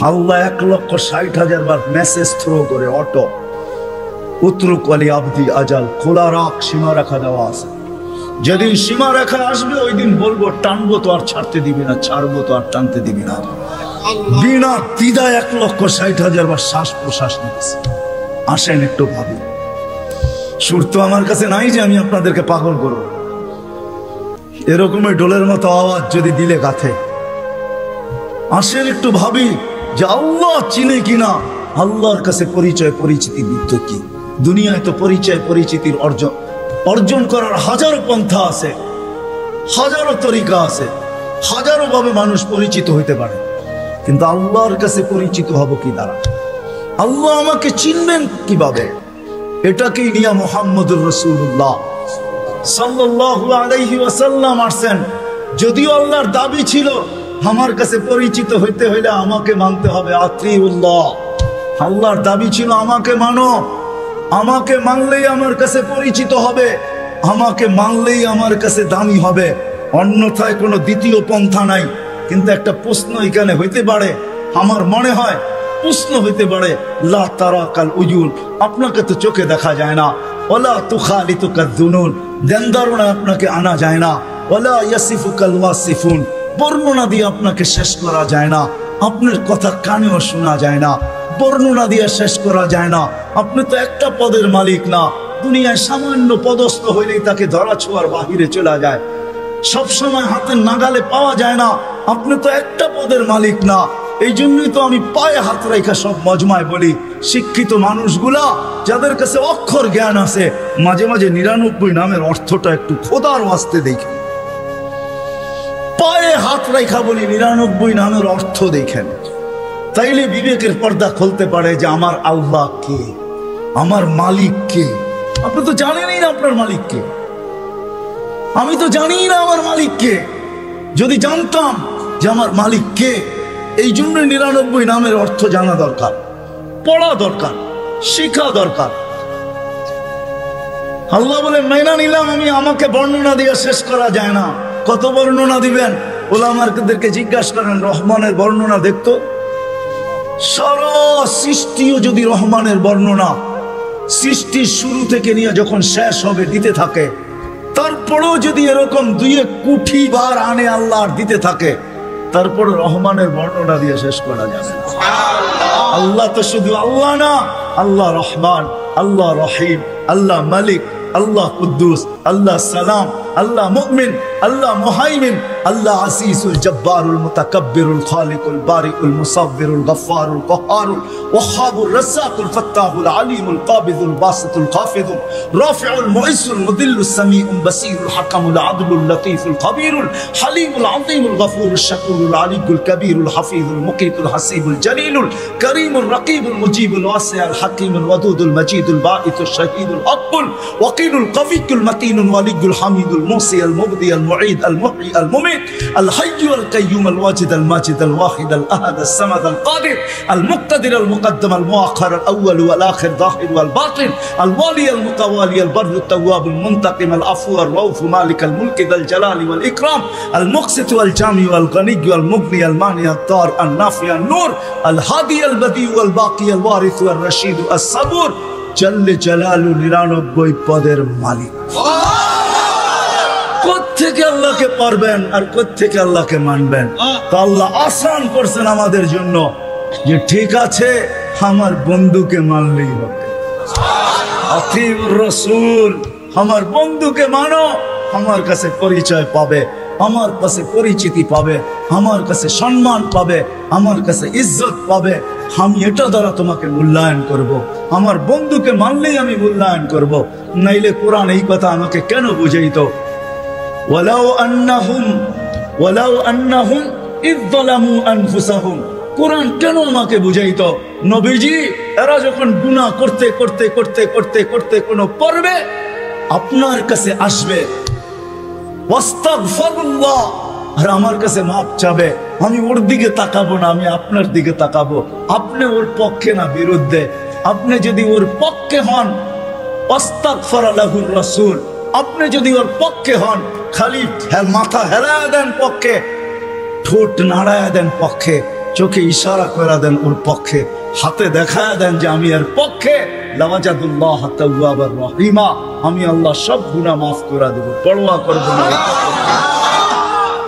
আল্লাহ 1,60,000 বার মেসেজ থ্রো করে, অটো উতরুক ওয়ালি আবদি আজাল, খোলা রাখ, সীমা রেখা দেওয়া আছে। যেদিন সীমা রেখা আসবে ওই দিন বলবো টানবো তো আর ছাড়তে দিবি না, ছাড়বো তো আর টানতে দিবি না। বিনা দ্বিধায় 1,60,000 বার শ্বাস প্রশ্বাস নিতেছে। আসেন একটু ভাবি। সুর তো আমার কাছে নাই যে আমি আপনাদেরকে পাগল করব। এরকমই ডোলের মতো আওয়াজ যদি দিলে গাথে। আসেন একটু ভাবি যে আল্লাহ চিনে কিনা, আল্লাহর কাছে পরিচয় পরিচিতি বিদ্য কি? দুনিয়ায় তো পরিচয় পরিচিতির অর্জন করার হাজারো পন্থা আছে, হাজারো তরিকা আছে, হাজারো ভাবে মানুষ পরিচিত হইতে পারে, কিন্তু আল্লাহর কাছে পরিচিত হব কি দ্বারা? আল্লাহ আমাকে চিনবেন কিভাবে? এটাকেই নিয়ে মুহাম্মদুর রাসূলুল্লাহ সাল্লাল্লাহু আলাইহি ওয়াসাল্লাম আসেন। যদিও আল্লাহর দাবি ছিল আমার কাছে পরিচিত হইতে হইলে আমাকে মানতে হবে, আতিউল্লাহ। আল্লাহর দাবি ছিল আমাকে মানো, আমাকে মানলেই আমার কাছে পরিচিত হবে, আমাকে মানলেই আমার কাছে দামি হবে, অন্যথায় কোনো দ্বিতীয় পন্থা নাই। কিন্তু একটা প্রশ্ন এখানে হইতে পারে, আমার মনে হয় প্রশ্ন হইতে পারে, লা তারাকাল উজুন, আপনাকে তো চোখে দেখা যায় না, ওয়ালা তুখালিতুকা যুনুন, ধ্যান ধারণা আপনাকে আনা যায় না, ওয়ালা ইয়াসিফুকাল ওয়াসিফুন, বর্ণনা দিয়ে আপনাকে শেষ করা যায় না, আপনার কথা কানেও শোনা যায় না, বর্ণনা দিয়ে শেষ করা যায় না। আপনি তো একটা পদের মালিক না, দুনিয়ায় সামান্য পদস্থ হইলেই তাকে ধরা ছোঁয়ার বাহিরে চলে যায়, সবসময় হাতের নাগালে পাওয়া যায় না। আপনি তো একটা পদের মালিক না। এই জন্যই তো আমি পায়ে হাত রেখা সব মজমায় বলি, শিক্ষিত মানুষগুলা যাদের কাছে অক্ষর জ্ঞান আছে, মাঝে মাঝে 99 নামের অর্থটা একটু খোদার ওয়াস্তে দেখে পায়ে হাত রেখা বলি, 99 নামের অর্থ দেখেন, তাইলে বিবেকের পর্দা খুলতে পারে যে আমার আল্লাহ কে, আমার মালিক কে। আপনি তো জানেনই না আপনার মালিক কে, আমি তো জানি না আমার মালিক কে। যদি জানতাম যে আমার মালিক কে, এই জন্য 99 নামের অর্থ জানা দরকার, পড়া দরকার, শিখা দরকার। আল্লাহ বলে মাইনা নিলাম আমি, আমাকে বর্ণনা দিয়ে শেষ করা যায় না। কত বর্ণনা দিবেন? ওলামাদেরকে জিজ্ঞাসা করেন, রহমানের বর্ণনা দেখতো, সারা সৃষ্টিও যদি রহমানের বর্ণনা সৃষ্টির শুরু থেকে নিয়ে যখন শেষ হবে দিতে থাকে, তারপরেও যদি এরকম 2 কোটি বার আনে আল্লাহর দিতে থাকে, তারপরে রহমানের বর্ণনা দিয়ে শেষ করা যাবে না। আল্লাহ তো শুধু আল্লাহ না, আল্লাহ রহমান, আল্লাহ রহিম, আল্লাহ মালিক, আল্লাহ কুদ্দুস, আল্লাহ সালাম, আল্লাহ মুমিন, আল্লাহ মুহাইমিন, আল্লাহ আসিসুল জব্বারুল মুতাকাব্বিরুল খালিকুল বারিকুল মুসাব্বিরুল গফফারুল কহ্হারুল ওয়াহ্হাবুর রাজ্জাকুল ফাত্তাহুল আলিমুল কাবিদুল বাসিতুল খাফিদুল রাফিউল মুইসুল মুদিল্লুস সামিউল বাসীরুল হাকামুল আদলুল লতীফুল খবীরুল হালিমুল আযীমুল গফুরুল শাকুরুল আলিয়ুল কবীরুল হাফিজুল মুকিতুল হাসিবুল জলিলুল করিমুল রকিবুল মুজিবুল ওয়াসিউল হাকিমুল ওয়াদুদুল মজিদুল বাঈতুল শহীদুল হকুল ওয়াকিলুল কবিয়ুল মতিনুল ওয়ালিয়ুল হামিদুল মুসি আল মুবদি আল মুঈদ আল মুহয়ি আল মুমিত আল হাইয়্যু আল কাইয়্যুম আল ওয়াজিদ আল মাজিদ আল ওয়াহিদ আল আহাদ আল সামাদ আল কাদির আল মুক্তাদির আল মুকদ্দম আল মুআখ্খার আল আউয়াল ওয়াল আখির যাহির ওয়াল বাতিন আল ওয়ালি আল মুতাওয়ালি আল বরর আল তাওয়াব আল মুনতাকিম আল আফু আল রাউফ মালিক আল মুলক আল জালাল ওয়াল ইকরাম আল মুকসিত আল জামি ওয়াল গনি ওয়াল মুগনি আল মানি আল দার আল নাফি আল নূর আল হাদি আল বদি ওয়াল বাকি আল ওয়ারিস ওয়াল রশিদ আল সাবুর জল্লে জালালু 99 পদের মালিক। কোত্থেকে আল্লাহকে পারবেন আর কোত্থেকে আল্লাহকে মানবেন? তো আল্লাহ আসান করছেন আমাদের জন্য যে ঠিক আছে আমার বন্ধুকে মানলেই হবে। আতিউর রাসূল, আমার বন্ধুকে মানো, আমার কাছে পরিচয় পাবে, আমার কাছে পরিচিতি পাবে, আমার কাছে সম্মান পাবে, আমার কাছে ইজ্জত পাবে। আমি এটা দ্বারা তোমাকে মূল্যায়ন করব। আমার বন্ধুকে মানলেই আমি মূল্যায়ন করব। নাইলে কোরআন এই কথা আমাকে কেন বুঝাইতো? ওয়ালাউ আন্নাহুম ইয যালামু আনফুসাহুম। কোরআন কেন আমাকে বুঝাইতো? নবীজি এরা যখন গুনাহ করতে করতে করতে করতে করতে কোনো পর্বে আপনার কাছে আসবে, ওয়াস্তাগফিরুল্লাহ, আর আমার কাছে মাপ চাবে, আমি ওর দিকে তাকাবো না, আমি আপনার দিকে তাকাবো। আপনি ওর পক্ষে না বিরুদ্ধে। আপনি যদি ওর পক্ষে হন, ওয়াস্তাগফারা লাহুর রাসূল, আপনি যদি ওর পক্ষে হন, খালি মাথা হেলায় দেন পক্ষে, ঠোঁট নাড়ায় দেন পক্ষে, চোখে ইশারা করে দেন ওর পক্ষে, হাতে দেখায় দেন যে আমি এর পক্ষে, লাওয়াজাদুল্লাহ তাওয়াবার রহিমা, আমি আল্লাহ সব গুনাহ মাফ করে দেব, পরোয়া করব না।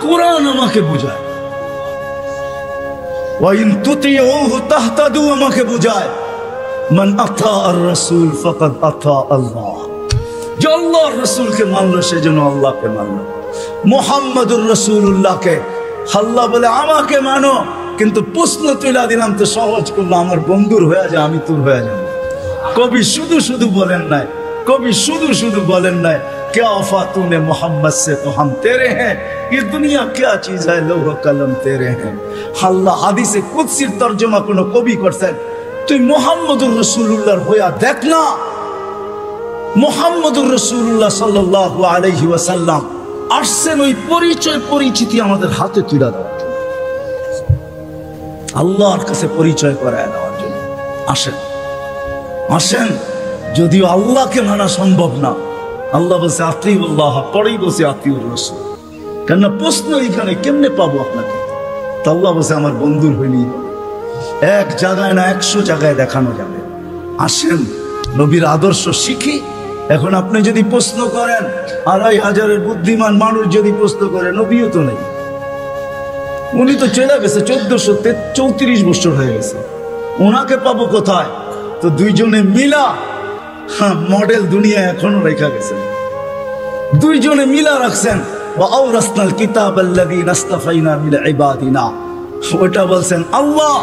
কোরআন আমাকে বুঝায়। ওয়া ইন তুতিউহু তাহতাদু, আমাকে বুঝায় মান আতা আর রাসূল ফাকাদ আতা আল্লাহ। যে আল্লাহর রাসূলকে মানলো সেজন্য আল্লাহকে মানলো। মুহাম্মাদুর রাসূলুল্লাহকে আল্লাহ বলে আমাকে মানো, কিন্তু প্রশ্ন তুলে দিলাম তো সহজ করলো, আমার বন্ধুর হয়ে যায়, আমি তোর হয়ে যাব। কবি শুধু শুধু বলেন নাই, কবি শুধু শুধু বলেন নাই, क्या वफा तूने मोहम्मद से तो हम तेरे हैं, ये दुनिया क्या चीज है, लौह कलम तेरे हैं। আল্লাহ হাদিসে কুদসির তরজমা কোন কবি করছেন, তুই মুহাম্মদুর রাসূলুল্লাহর হইয়া দেখ না। মুহাম্মদুর রাসূলুল্লাহ সাল্লাল্লাহু আলাইহি ওয়াসাল্লাম আসছেন ওই পরিচয় পরিচিতি আমাদের হাতে তুলে দেওয়ার জন্য, আল্লাহর কাছে পরিচয় করায় দেওয়ার জন্য। আসেন আসেন, যদিও আল্লাহকে মানা সম্ভব না, আল্লাহ বলছে আতিউল্লাহ, পরেই বলছে আতিউর রাসূল। কেন প্রশ্ন এখানে কেমনে পাবো আপনাকে? তো আল্লাহ বলছে আমার বন্ধুর হইলি, এক জায়গায় না 100 জায়গায় দেখানো যাবে। আসেন নবীর আদর্শ শিখি। এখন আপনি যদি প্রশ্ন করেন, 2500 বুদ্ধিমান মানুষ যদি প্রশ্ন করে, নবীও তো নেই, উনি তো চলে গেছে, 1434 বছর হয়ে গেছে, ওনাকে পাবো কোথায়? তো দুইজনে মিলা মডেল দুনিয়া এখনো রেখা গেছে, দুইজনে মিলা রাখছেন। ওয়াওরাসনাল কিতাবাল্লাযীনা ইসতাফাইনা মিন ইবাদিনা, ওটা বলছেন আল্লাহ,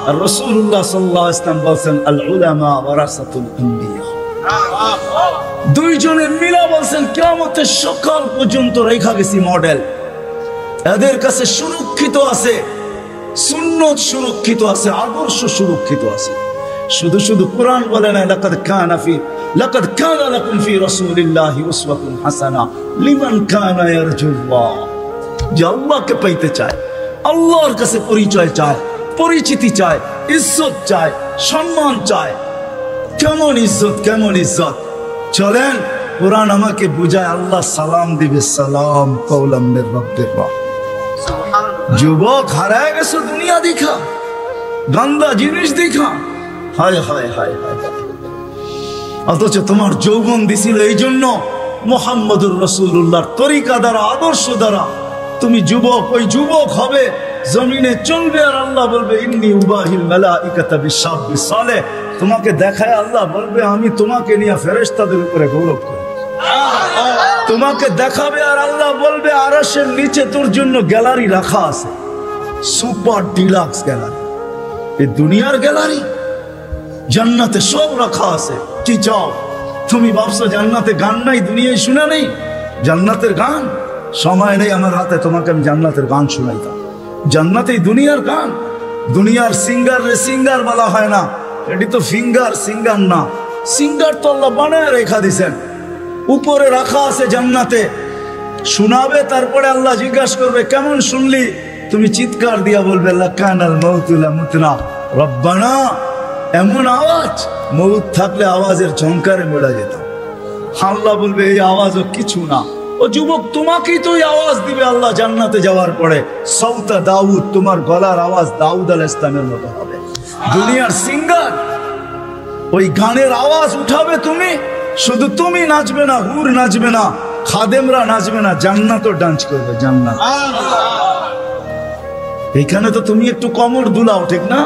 আর রাসূলুল্লাহ সাল্লাল্লাহু আলাইহি ওয়াসাল্লাম বলছেন আল উলামা ওয়ারাসাতুল আম্বিয়া। দুইজনে মিলা বলছেন কিয়ামতের সকাল পর্যন্ত রেখা গেছি মডেল। এদের কাছে সুরক্ষিত আছে, সুন্নত সুরক্ষিত আছে, আদর্শ সুরক্ষিত আছে। শুধু শুধু কোরআন বলে না, লাকাদ কানা লাকুম ফি রাসূলিল্লাহি উসওয়াতুন হাসানা লিমান কানা ইয়ারজুল্লাহ। যে আল্লাহকে পাইতে চায়, আল্লাহর কাছে পরিচয় চায়, পরিচিতি চায়, ইজ্জত চায়, সম্মান চায়। কেমন ইজ্জত, কেমন ইজ্জত? চলেন কোরআন আমাকে বুঝায়, আল্লাহ সালাম দিবে, সালাম কওলাম মির রাব্বির রাহিম। যুবক হারায় গেছো দুনিয়া দেখা, গন্দা জিনিস দেখা, হায় হায় হায় হায়। অথচ তোমার যৌবন দিছিল এই জন্য মুহাম্মদুর রাসূলুল্লাহর তরিকা দ্বারা, আদর্শ দ্বারা তুমি যুবক, ওই যুবক হবে, জমিনে চলবে, আর আল্লাহ বলবে ইন্নী উবাহিল মালাইকাতা বিশাব্বিস সালেহ। তোমাকে দেখায় আল্লাহ বলবে আমি তোমাকে নিয়ে ফেরেশতাদের উপরে গৌরব করি। তোমাকে দেখাবে আর আল্লাহ বলবে আরশের নিচে তোর জন্য গ্যালারি রাখা আছে, সুপার ডিলাক্স গ্যালারি। এই দুনিয়ার গ্যালারি, জান্নাতে সব রাখা আছে। কি চাও তুমি? ভাবছো জান্নাতে গান নাই, দুনিয়ায় শোনা নেই জান্নাতের গান? সময় নেই আমার হাতে তোমাকে আমি জান্নাতের গান শোনাইতাম। জান্নাতেই দুনিয়ার গান। দুনিয়ার সিঙ্গার রে সিঙ্গার বলা হয় না, এটি তো ফিঙ্গার, সিঙ্গার না। সিঙ্গার তো আল্লাহ বানায় রেখা দিছেন, উপরে রাখা আছে জান্নাতে। শোনাবে, তারপরে আল্লাহ জিজ্ঞাসা করবে কেমন শুনলি? তুমি চিৎকার দিয়া বলবে লাকানাল মাউতু লা মুতনা রব্বানা। এমন আওয়াজ, মউত থাকলে আওয়াজের ঝংকারে মরে যেতাম। আল্লাহ বলবে এই আওয়াজও কিছু না। ও যুবক, তোমাকেই তো আওয়াজ দিবে আল্লাহ জান্নাতে যাওয়ার পরে। সৌতা দাউদ, তোমার গলার আওয়াজ দাউদ আলাইহিস সালামের মতো হবে। দুনিয়ার সিঙ্গার ওই গানের আওয়াজ উঠাবে তুমি, শুধু তুমি নাচবে না, হুর নাচবে না, খাদেমরা নাচবে না, জান্নাতও ডান্স করবে। জান্নাত এইখানে তো তুমি একটু কমর দুলাও, ঠিক না?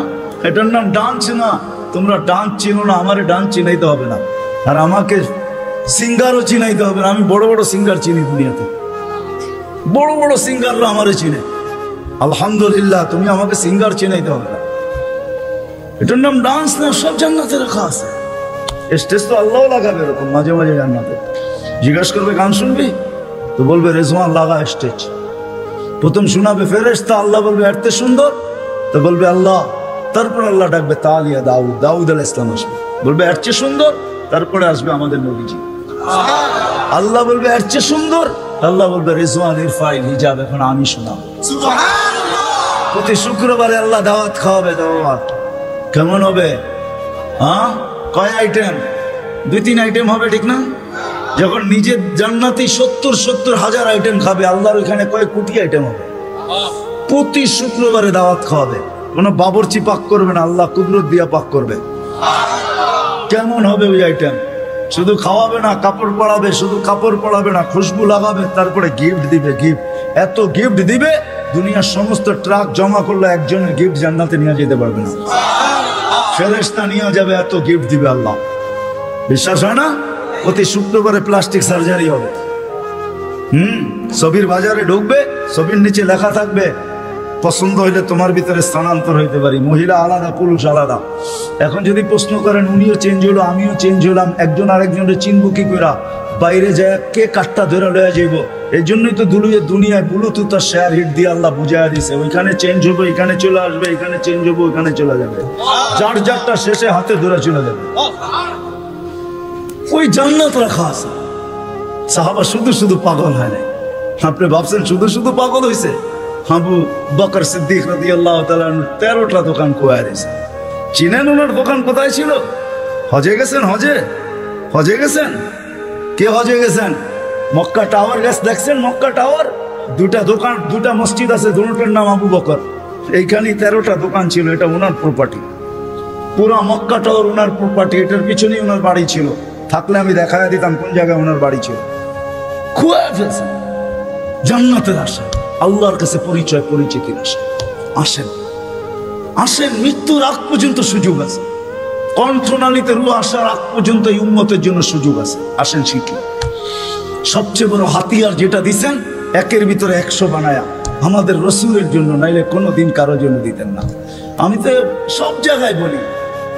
এটার নাম ডান্স না। তোমরা ডান্স চিনো না, আমারে ডান্স চিনাইতে হবে না, আর আমাকে সিঙ্গারও চিনাইতে হবে না। আমি বড় বড় সিঙ্গার চিনি দুনিয়াতে, বড় বড় সিঙ্গাররা আমারে চিনে। আলহামদুলিল্লাহ, তুমি আমাকে সিঙ্গার চিনাইতে হবে না। এটার নাম ডান্স না, সব জান্নাতে রাখা আছে। স্টেজ তো আল্লাহ লাগাবে এরকম মাঝে মাঝে জান্নাতে। জিজ্ঞাসা করবে গান শুনবি? তো বলবে রেজওয়ান লাগা স্টেজ। প্রথম শোনাবে ফেরেশতা, আল্লাহ বলবে এত সুন্দর, তো বলবে আল্লাহ। তারপর আল্লাহ ডাকবে তালিয়া দাউদ, দাউদ আলাইহিস সালাম আসবে, বলবে এর চেয়ে সুন্দর। তারপরে আসবে আমাদের নবীজি, আল্লাহ বলবে এর চেয়ে সুন্দর। আল্লাহ বলবে রেজওয়ান ইরফাইল হিজাব, এখন আমি শোনাবো। প্রতি শুক্রবারে আল্লাহ দাওয়াত খাওয়াবে। দাওয়াত কেমন হবে? হ্যাঁ, কয় আইটেম? 2-3 আইটেম হবে, ঠিক না? যখন নিজের জান্নাতি 70,000 আইটেম খাবে, আল্লাহর ওইখানে কয়েক কোটি আইটেম হবে। প্রতি শুক্রবারে দাওয়াত খাওয়াবে, কোনো বাবরচি পাক করবে না, আল্লাহ কুদরত দিয়া পাক করবে। কেমন হবে ওই আইটেম? শুধু খাওয়াবে না, কাপড় পরাবে। শুধু কাপড় পরাবে না, খুশবু লাগাবে, তারপরে গিফট দিবে। গিফট এত গিফট দিবে, দুনিয়ার সমস্ত ট্রাক জমা করলে একজনের গিফট জান্নাতে নিয়ে যেতে পারবে না। ফেরেশতা নিয়ে যাবে, এত গিফট দিবে আল্লাহ। বিশ্বাস হয় না? প্রতি শুক্রবারে প্লাস্টিক সার্জারি হবে। ছবির বাজারে ঢুকবে, ছবির নিচে লেখা থাকবে পছন্দ হইলে তোমার ভিতরে স্থানান্তর হইতে পারি। মহিলা আলাদা, পুরুষ আলাদা। এখন যদি প্রশ্ন করেন উনিও চেঞ্জ হলো, আমিও চেঞ্জ হলাম, একজন আরেকজনের চিনবো কি করে? বাইরে যায় কে কাঠটা ধরে লয়ে যাইব? এই জন্যই তো দুনিয়ায় ব্লুটুথ আর শেয়ার হিট দিয়ে আল্লাহ বুঝাইয়া দিছে, ওইখানে চেঞ্জ হবো, এখানে চলে আসবে, এখানে চেঞ্জ হবো, ওইখানে চলে যাবে। যার যারটা শেষে হাতে ধরে চলে যাবে। ওই জান্নাত রাখা আছে। সাহাবা শুধু শুধু পাগল হয় নাই। আপনি ভাবছেন শুধু শুধু পাগল হয়েছে? আবু বকর সিদ্দিক রাদিয়াল্লাহু তাআলা 13টা দোকান কোয়ায় দিয়েছে। চিনেন ওনার দোকান কোথায় ছিল? হজে গেছেন? হজে গেছেন? কে হজে গেছেন? মক্কা টাওয়ার দেখছেন? মক্কা টাওয়ার, 2টা দোকান, 2টা মসজিদ আছে, দুটোর নাম আবু বকর। এইখানে 13টা দোকান ছিল, এটা ওনার প্রপার্টি। পুরো মক্কা টাওয়ার ওনার প্রপার্টি। এটার পিছনেই ওনার বাড়ি ছিল। থাকলে আমি দেখায় দিতাম কোন জায়গায় ওনার বাড়ি ছিল। খুয়া ফেলছেন। জান্নাতের আশা, আল্লাহর কাছে পরিচিতির আশা। আসেন, আসেন, মৃত্যুর আগ পর্যন্ত সুযোগ আছে। কণ্ঠনালীতে রূহ আসার আগ পর্যন্ত এই উম্মতের জন্য সুযোগ আছে। আসেন শিখি। সবচেয়ে বড় হাতিয়ার যেটা দিছেন, 1-এর ভিতরে 100 বানায়া আমাদের রসুলের জন্য, নাইলে কোনোদিন কারোর জন্য দিতেন না। আমি তো সব জায়গায় বলি,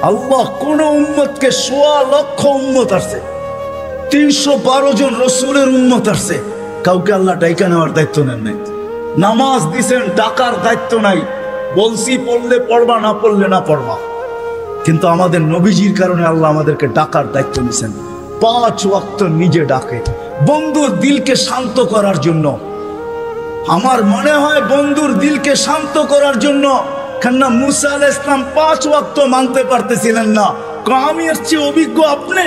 আল্লাহ কোন উম্মতকে 1.25 লক্ষ উম্মত আসছে, 312 জন রসুলের উম্মত আসছে, কাউকে আল্লাহ ডাইকা নেওয়ার দায়িত্ব নেন নাই। নামাজ দিছেন, ডাকার দায়িত্ব নাই। বলছি পড়লে পড়বা, না পড়লে না পড়বা। কিন্তু আমাদের নবীজির কারণে আল্লাহ আমাদেরকে ডাকার দায়িত্ব নিছেন। 5 ওয়াক্ত নিজে ডাকে, বন্ধুর দিলকে শান্ত করার জন্য। আমার মনে হয় বন্ধুর দিলকে শান্ত করার জন্য, কেননা মুসা আলাইহিস সালাম 5 ওয়াক্ত মানতে পারতেছিলেন না। আমি এর চেয়ে অভিজ্ঞ আপনি,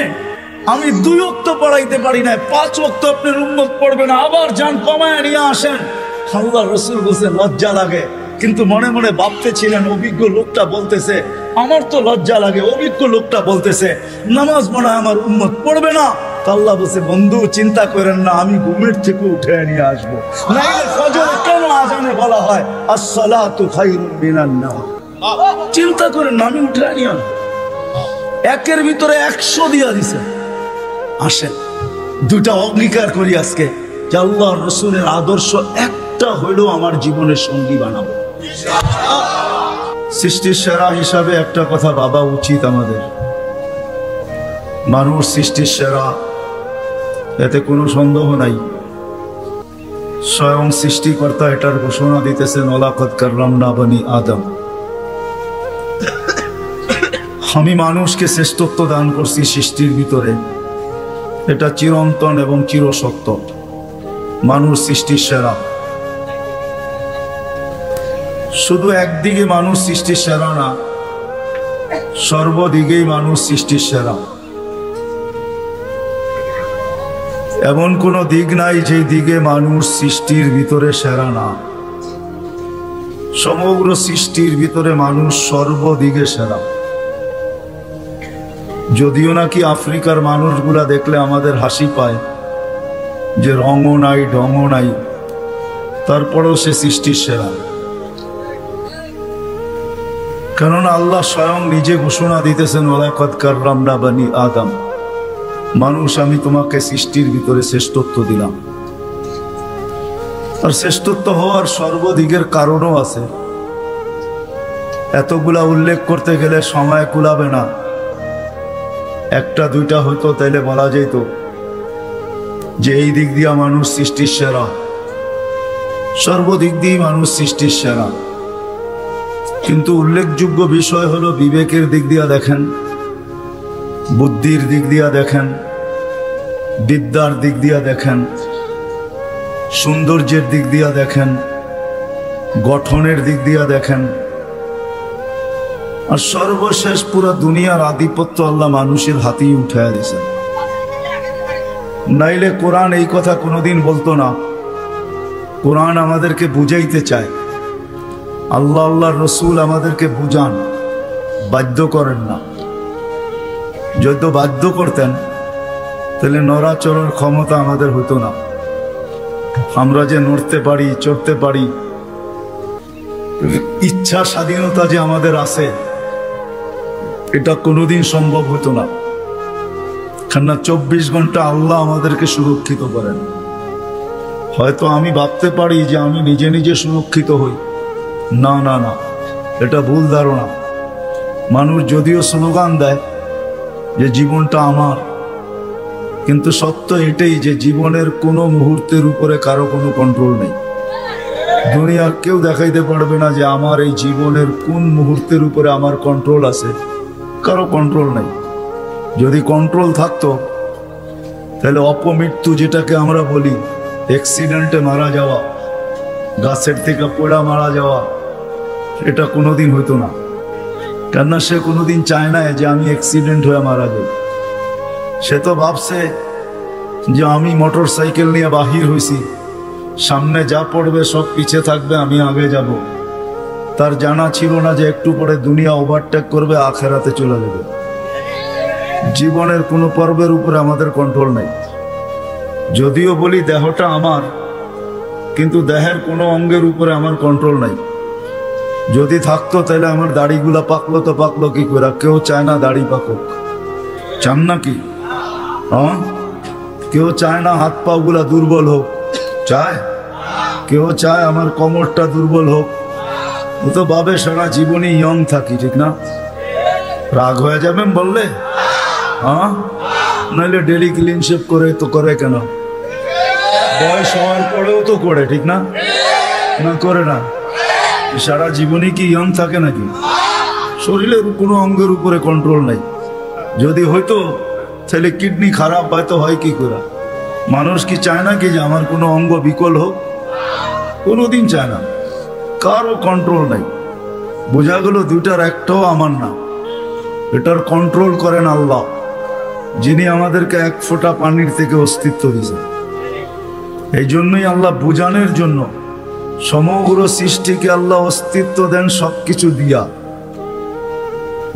আমি 2 ওয়াক্ত পড়াইতে পারি না, 5 ওয়াক্ত আপনার উম্মত পড়বে না, আবার যান কমায় নিয়ে আসেন। আল্লাহ রসুল বলছে লজ্জা লাগে, কিন্তু মনে মনে ভাবতেছিলেন অভিজ্ঞ লোকটা বলতেছে, আমার তো লজ্জা লাগে। অভিজ্ঞ লোকটা বলতেছে নামাজ মনে হয় আমার উম্মত পড়বে না। আল্লাহ বলছে বন্ধু চিন্তা করেন না, আমি ঘুমের থেকে উঠে নিয়ে আসবো। নাইলে ফজর কেন আজানে বলা হয় আসসালাতু খায়রুম মিনান নাওম? চিন্তা করেন না, আমি উঠে নিয়ে আসবো। 1-এর ভিতরে 100 দিয়া দিছে। আসেন, দুটা অঙ্গীকার করি আজকে যে আল্লাহ রসুলের আদর্শ একটা হইলেও আমার জীবনের সঙ্গী বানাবো। সৃষ্টির সেরা হিসাবে একটা কথা ভাবা উচিত আমাদের, মানুষ সৃষ্টির সেরা, এতে কোনো সন্দেহ নাই। স্বয়ং সৃষ্টিকর্তা এটার ঘোষণা দিতেছেন, ওয়ালাকাদ কাররামনা বনি আদম, আমি মানুষকে শ্রেষ্ঠত্ব দান করছি সৃষ্টির ভিতরে। এটা চিরন্তন এবং চিরসত্য, মানুষ সৃষ্টির সেরা। শুধু একদিকে মানুষ সৃষ্টির সেরা না, সর্বদিকেই মানুষ সৃষ্টির সেরা। এমন কোনো দিক নাই যে দিকে মানুষ সৃষ্টির ভিতরে সেরা না। সমগ্র সৃষ্টির ভিতরে মানুষ সর্বদিকে সেরা। যদিও নাকি আফ্রিকার মানুষগুলা দেখলে আমাদের হাসি পায় যে রঙও নাই ঢঙও নাই, তারপরেও সে সৃষ্টির সেরা। কেননা আল্লাহ স্বয়ং নিজে ঘোষণা দিতেছেন, ওয়ালাকাদ কাররামনা বনি আদম, মানুষ আমি তোমাকে সৃষ্টির ভিতরে শ্রেষ্ঠত্ব দিলাম। আর শ্রেষ্ঠত্ব হওয়ার সর্বদিকের কারণও আছে। এতগুলা উল্লেখ করতে গেলে সময় কুলাবে না, একটা দুইটা হয়তো তাইলে বলা যেত যে এই দিক দিয়ে মানুষ সৃষ্টির সেরা, সর্বদিক দিয়ে মানুষ সৃষ্টির সেরা। কিন্তু উল্লেখযোগ্য বিষয় হলো বিবেকের দিক দিয়ে দেখেন, বুদ্ধির দিক দিয়ে দেখেন, বিদ্যার দিক দিয়ে দেখেন, সৌন্দর্যের দিক দিয়ে দেখেন, গঠনের দিক দিয়ে দেখেন, আর সর্বশেষ পুরো দুনিয়ার আধিপত্য আল্লাহ মানুষের হাতেই উঠাইয়া দিয়েছেন। নাইলে কোরআন এই কথা কোনোদিন বলতো না। কোরআন আমাদেরকে বুঝাইতে চায়, আল্লাহ আল্লাহর রসুল আমাদেরকে বুঝান, বাধ্য করেন না। যদি বাধ্য করতেন তাহলে নড়াচড়ার ক্ষমতা আমাদের হতো না। আমরা যে নড়তে পারি, চড়তে পারি, ইচ্ছা স্বাধীনতা যে আমাদের আছে, এটা কোনোদিন সম্ভব হতো না। কেননা 24 ঘন্টা আল্লাহ আমাদেরকে সুরক্ষিত করেন। হয়তো আমি ভাবতে পারি যে আমি নিজে নিজে সুরক্ষিত হই, না না না, এটা ভুল ধারণা। মানুষ যদিও স্লোগান দেয় যে জীবনটা আমার, কিন্তু সত্য এটাই যে জীবনের কোনো মুহূর্তের উপরে কারো কোনো কন্ট্রোল নেই। দুনিয়ার কেউ দেখাইতে পারবে না যে আমার এই জীবনের কোন মুহূর্তের উপরে আমার কন্ট্রোল আছে, কারো কন্ট্রোল নেই। যদি কন্ট্রোল থাকতো তাহলে অপমৃত্যু, যেটাকে আমরা বলি অ্যাক্সিডেন্টে মারা যাওয়া, গাছের থেকে পড়া মারা যাওয়া, এটা কোনোদিন হইতো না। কেননা সে কোনোদিন চায় না যে আমি অ্যাক্সিডেন্ট হয়ে মারা যাই। সে তো ভাবছে যে আমি মোটর সাইকেল নিয়ে বাহির হয়েছি, সামনে যা পড়বে সব পিছে থাকবে, আমি আগে যাব। তার জানা ছিল না যে একটু পরে দুনিয়া ওভারটেক করবে, আখেরাতে চলে যাবে। জীবনের কোনো পর্বের উপরে আমাদের কন্ট্রোল নেই। যদিও বলি দেহটা আমার, কিন্তু দেহের কোনো অঙ্গের উপরে আমার কন্ট্রোল নাই। যদি থাকতো তাহলে আমার দাড়িগুলা পাকলো তো পাকলো কি করে? কেউ চায় না দাড়ি পাকুক, চান নাকি? হ্যাঁ, কেউ চায় না হাত পা গুলা দুর্বল হোক, চায়? কেউ চায় আমার কোমরটা দুর্বল হোক? ও তো ভাবে সারা জীবনই ইয়ং থাকি, ঠিক না? রাগ হয়ে যাবেন বললে? হ্যাঁ, নাহলে ডেলি ক্লিন শেভ করে তো করে কেন? বয়স হওয়ার পরেও তো করে, ঠিক না? না করে না? সারা জীবনই কি ইয়ং থাকে নাকি? শরীরের কোনো অঙ্গের উপরে কন্ট্রোল নাই। যদি হয়তো তাহলে কিডনি খারাপ হয়তো হয় কি করে? মানুষ কি চায় না কি যে আমার কোনো অঙ্গ বিকল হোক? কোনোদিন চায় না। কারো কন্ট্রোল নাই। বোঝা গেল দুইটার একটাও আমার না। এটার কন্ট্রোল করেন আল্লাহ, যিনি আমাদেরকে এক ফোঁটা পানির থেকে অস্তিত্ব দিয়েছেন। এই জন্যই আল্লাহ বুঝানোর জন্য সমগ্র সৃষ্টিকে আল্লাহ অস্তিত্ব দেন সবকিছু দিয়া।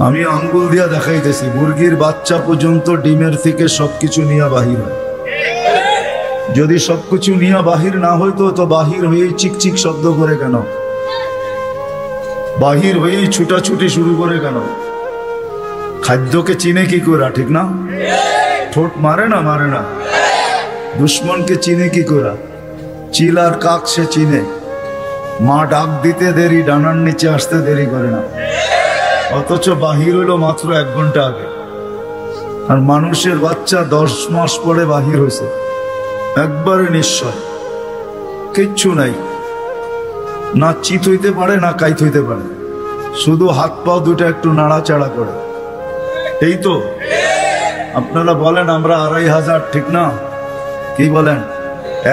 আমি আঙ্গুল দিয়া দেখাইতেছি, মুরগির বাচ্চা পর্যন্ত ডিমের থেকে সবকিছু নিয়ে বাহির হয়। যদি সবকিছু নিয়ে বাহির না হইতো তো বাহির হয়েই চিকচিক শব্দ করে কেন? বাহির হয়েই ছুটাছুটি শুরু করে কেন? খাদ্যকে চিনে কি করে, ঠিক না? ঠোঁট মারে না? মারে না? দুশ্মনকে চিনে কি করা? চিল আর কাক সে চিনে। মা ডাক দিতে দেরি, ডানার নিচে আসতে দেরি করে না। অথচ বাহির হলো মাত্র 1 ঘন্টা আগে। আর মানুষের বাচ্চা 10 মাস পরে বাহির হয়েছে, একবারে নিশ্চয়, কিচ্ছু নাই, না চিত হইতে পারে না কাইত হইতে পারে, শুধু হাত পাও দুটো একটু নাড়াচাড়া করে। এই তো আপনারা বলেন আমরা 2500, ঠিক না? কি বলেন?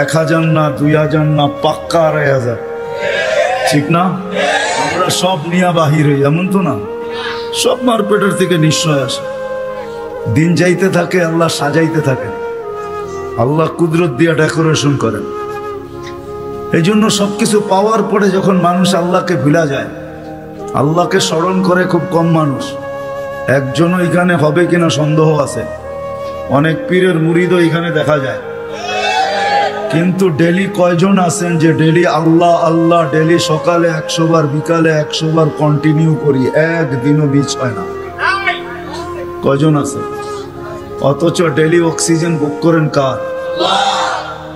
1000 না, 2000 না, পাক্কা 2500, ঠিক না? আমরা সব নিয়ে বাহির হই, এমন তো না? সব মারপেটের থেকে নিশ্চয় আসে। দিন যাইতে থাকে, আল্লাহ সাজাইতে থাকেন, আল্লাহ কুদরত দিয়ে ডেকোরেশন করেন। এই জন্য সবকিছু পাওয়ার পরে যখন মানুষ আল্লাহকে ভুলা যায়, আল্লাহকে স্মরণ করে খুব কম মানুষ। একজনও এখানে হবে কিনা সন্দেহ আছে। অনেক পীরের মুরিদও এখানে দেখা যায়, কিন্তু ডেলি কয়জন আছেন যে ডেলি আল্লাহ আল্লাহ, ডেলি সকালে 100 বার, বিকালে 100 বার কন্টিনিউ করি, একদিনও মিস হয় না? কয়জন আছে? অথচ ডেলি অক্সিজেন বুক করেন কার?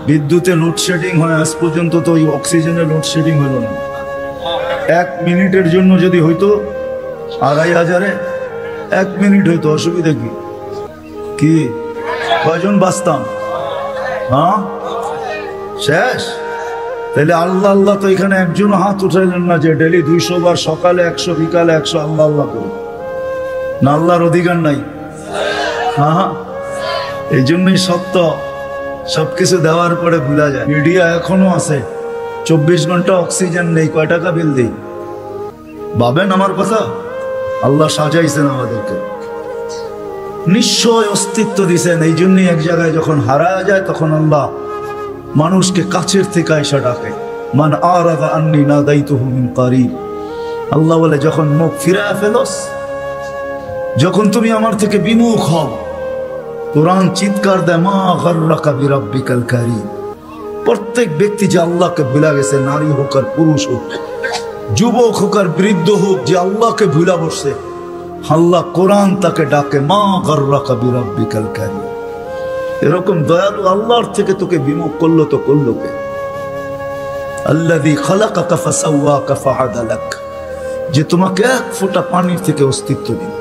বিদ্যুতে লোডশেডিং হয়, আজ পর্যন্ত তো ওই অক্সিজেনের লোডশেডিং হলো না। 1 মিনিটের জন্য যদি হইতো 2500-এ 1 মিনিট হইতো, অসুবিধা কি? কি কয়জন বাঁচতাম? হ্যাঁ, শেষ। তাহলে আল্লাহ আল্লাহ তো এখানে একজনও হাত উঠাইলেন না যে ডেলি 200 বার, সকালে 100, বিকালে 100 আল্লাহ আল্লাহ করে। না আল্লাহর অধিকার নাই? হ্যাঁ, এই জন্যই সত্য সবকিছু দেওয়ার পরে ভুলা যায়। মিডিয়া এখনো আছে, 24 ঘন্টা অক্সিজেন নেই, কয় টাকা বিল দিই? ভাবেন আমার কথা। আল্লাহ সাজাইছেন আমাদেরকে, নিশ্চয় অস্তিত্ব দিছেন। এই জন্যই এক জায়গায় যখন হারায় যায় তখন আল্লাহ মানুষকে কাছের থেকে আইসা ডাকে, মান আরাদা আন্নি নাদাইতুহু মিন কারিব। আল্লাহ বলে যখন মুখ ফিরায় ফেলোস, যখন তুমি আমার থেকে বিমুখ হও, কোরআন চিৎকার দেয়, মা গাররাকা বিরাব্বিকাল কারীম। প্রত্যেক ব্যক্তি যে আল্লাহকে ভুলা গেছে, নারী হোক আর পুরুষ হোক, যুবক হোক আর বৃদ্ধ হোক, যে আল্লাহকে ভুলা বসছে, আল্লাহ কোরআন তাকে ডাকে, মা গাররাকা বিরাব্বিকাল কারীম। এরকম দয়ালু আল্লাহর থেকে তোকে বিমুখ করলো তো করলো কে? আল্লাযী খালাকাকা ফাসাওয়াকা ফাআদালাক, যে তোমাকে 1 ফোঁটা পানির থেকে অস্তিত্ব দিল।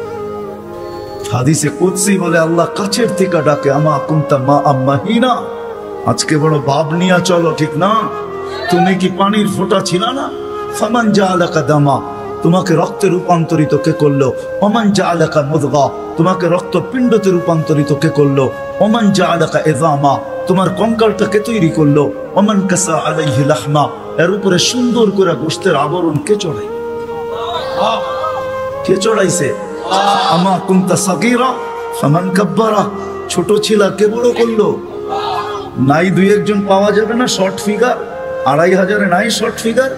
হাদিসে কুদসি বলে আল্লাহ কাছের থেকে ডাকে, আমা কুনতা মা আম্মাহিনা, আজকে বড় ভাব নিয়া চলো, ঠিক না? তুমি কি পানির ফোঁটা ছিল না? ফামান জাআলাকা দামা, তোমাকে রক্তে রূপান্তরিত কে করলো? ওমান জাআলাকা মুদগা, তোমাকে রক্তপিণ্ডতে রূপান্তরিত কে করলো? ওমান জাআলাকা ইযামা, তোমার কঙ্কালটা কে তৈরি করলো? ওমান কাসা আলাইহি লাহমা, এর উপরে সুন্দর করে গোশতের আবরণ কে চড়াই? কে চড়াইছে? আমা কুনতা সাগীরা ফামান কাব্বারা, ছোট ছিলা কে বড় করলো? নাই 2-1 জন পাওয়া যাবে না শর্ট ফিগার? 2500-এ নাই শর্ট ফিগার?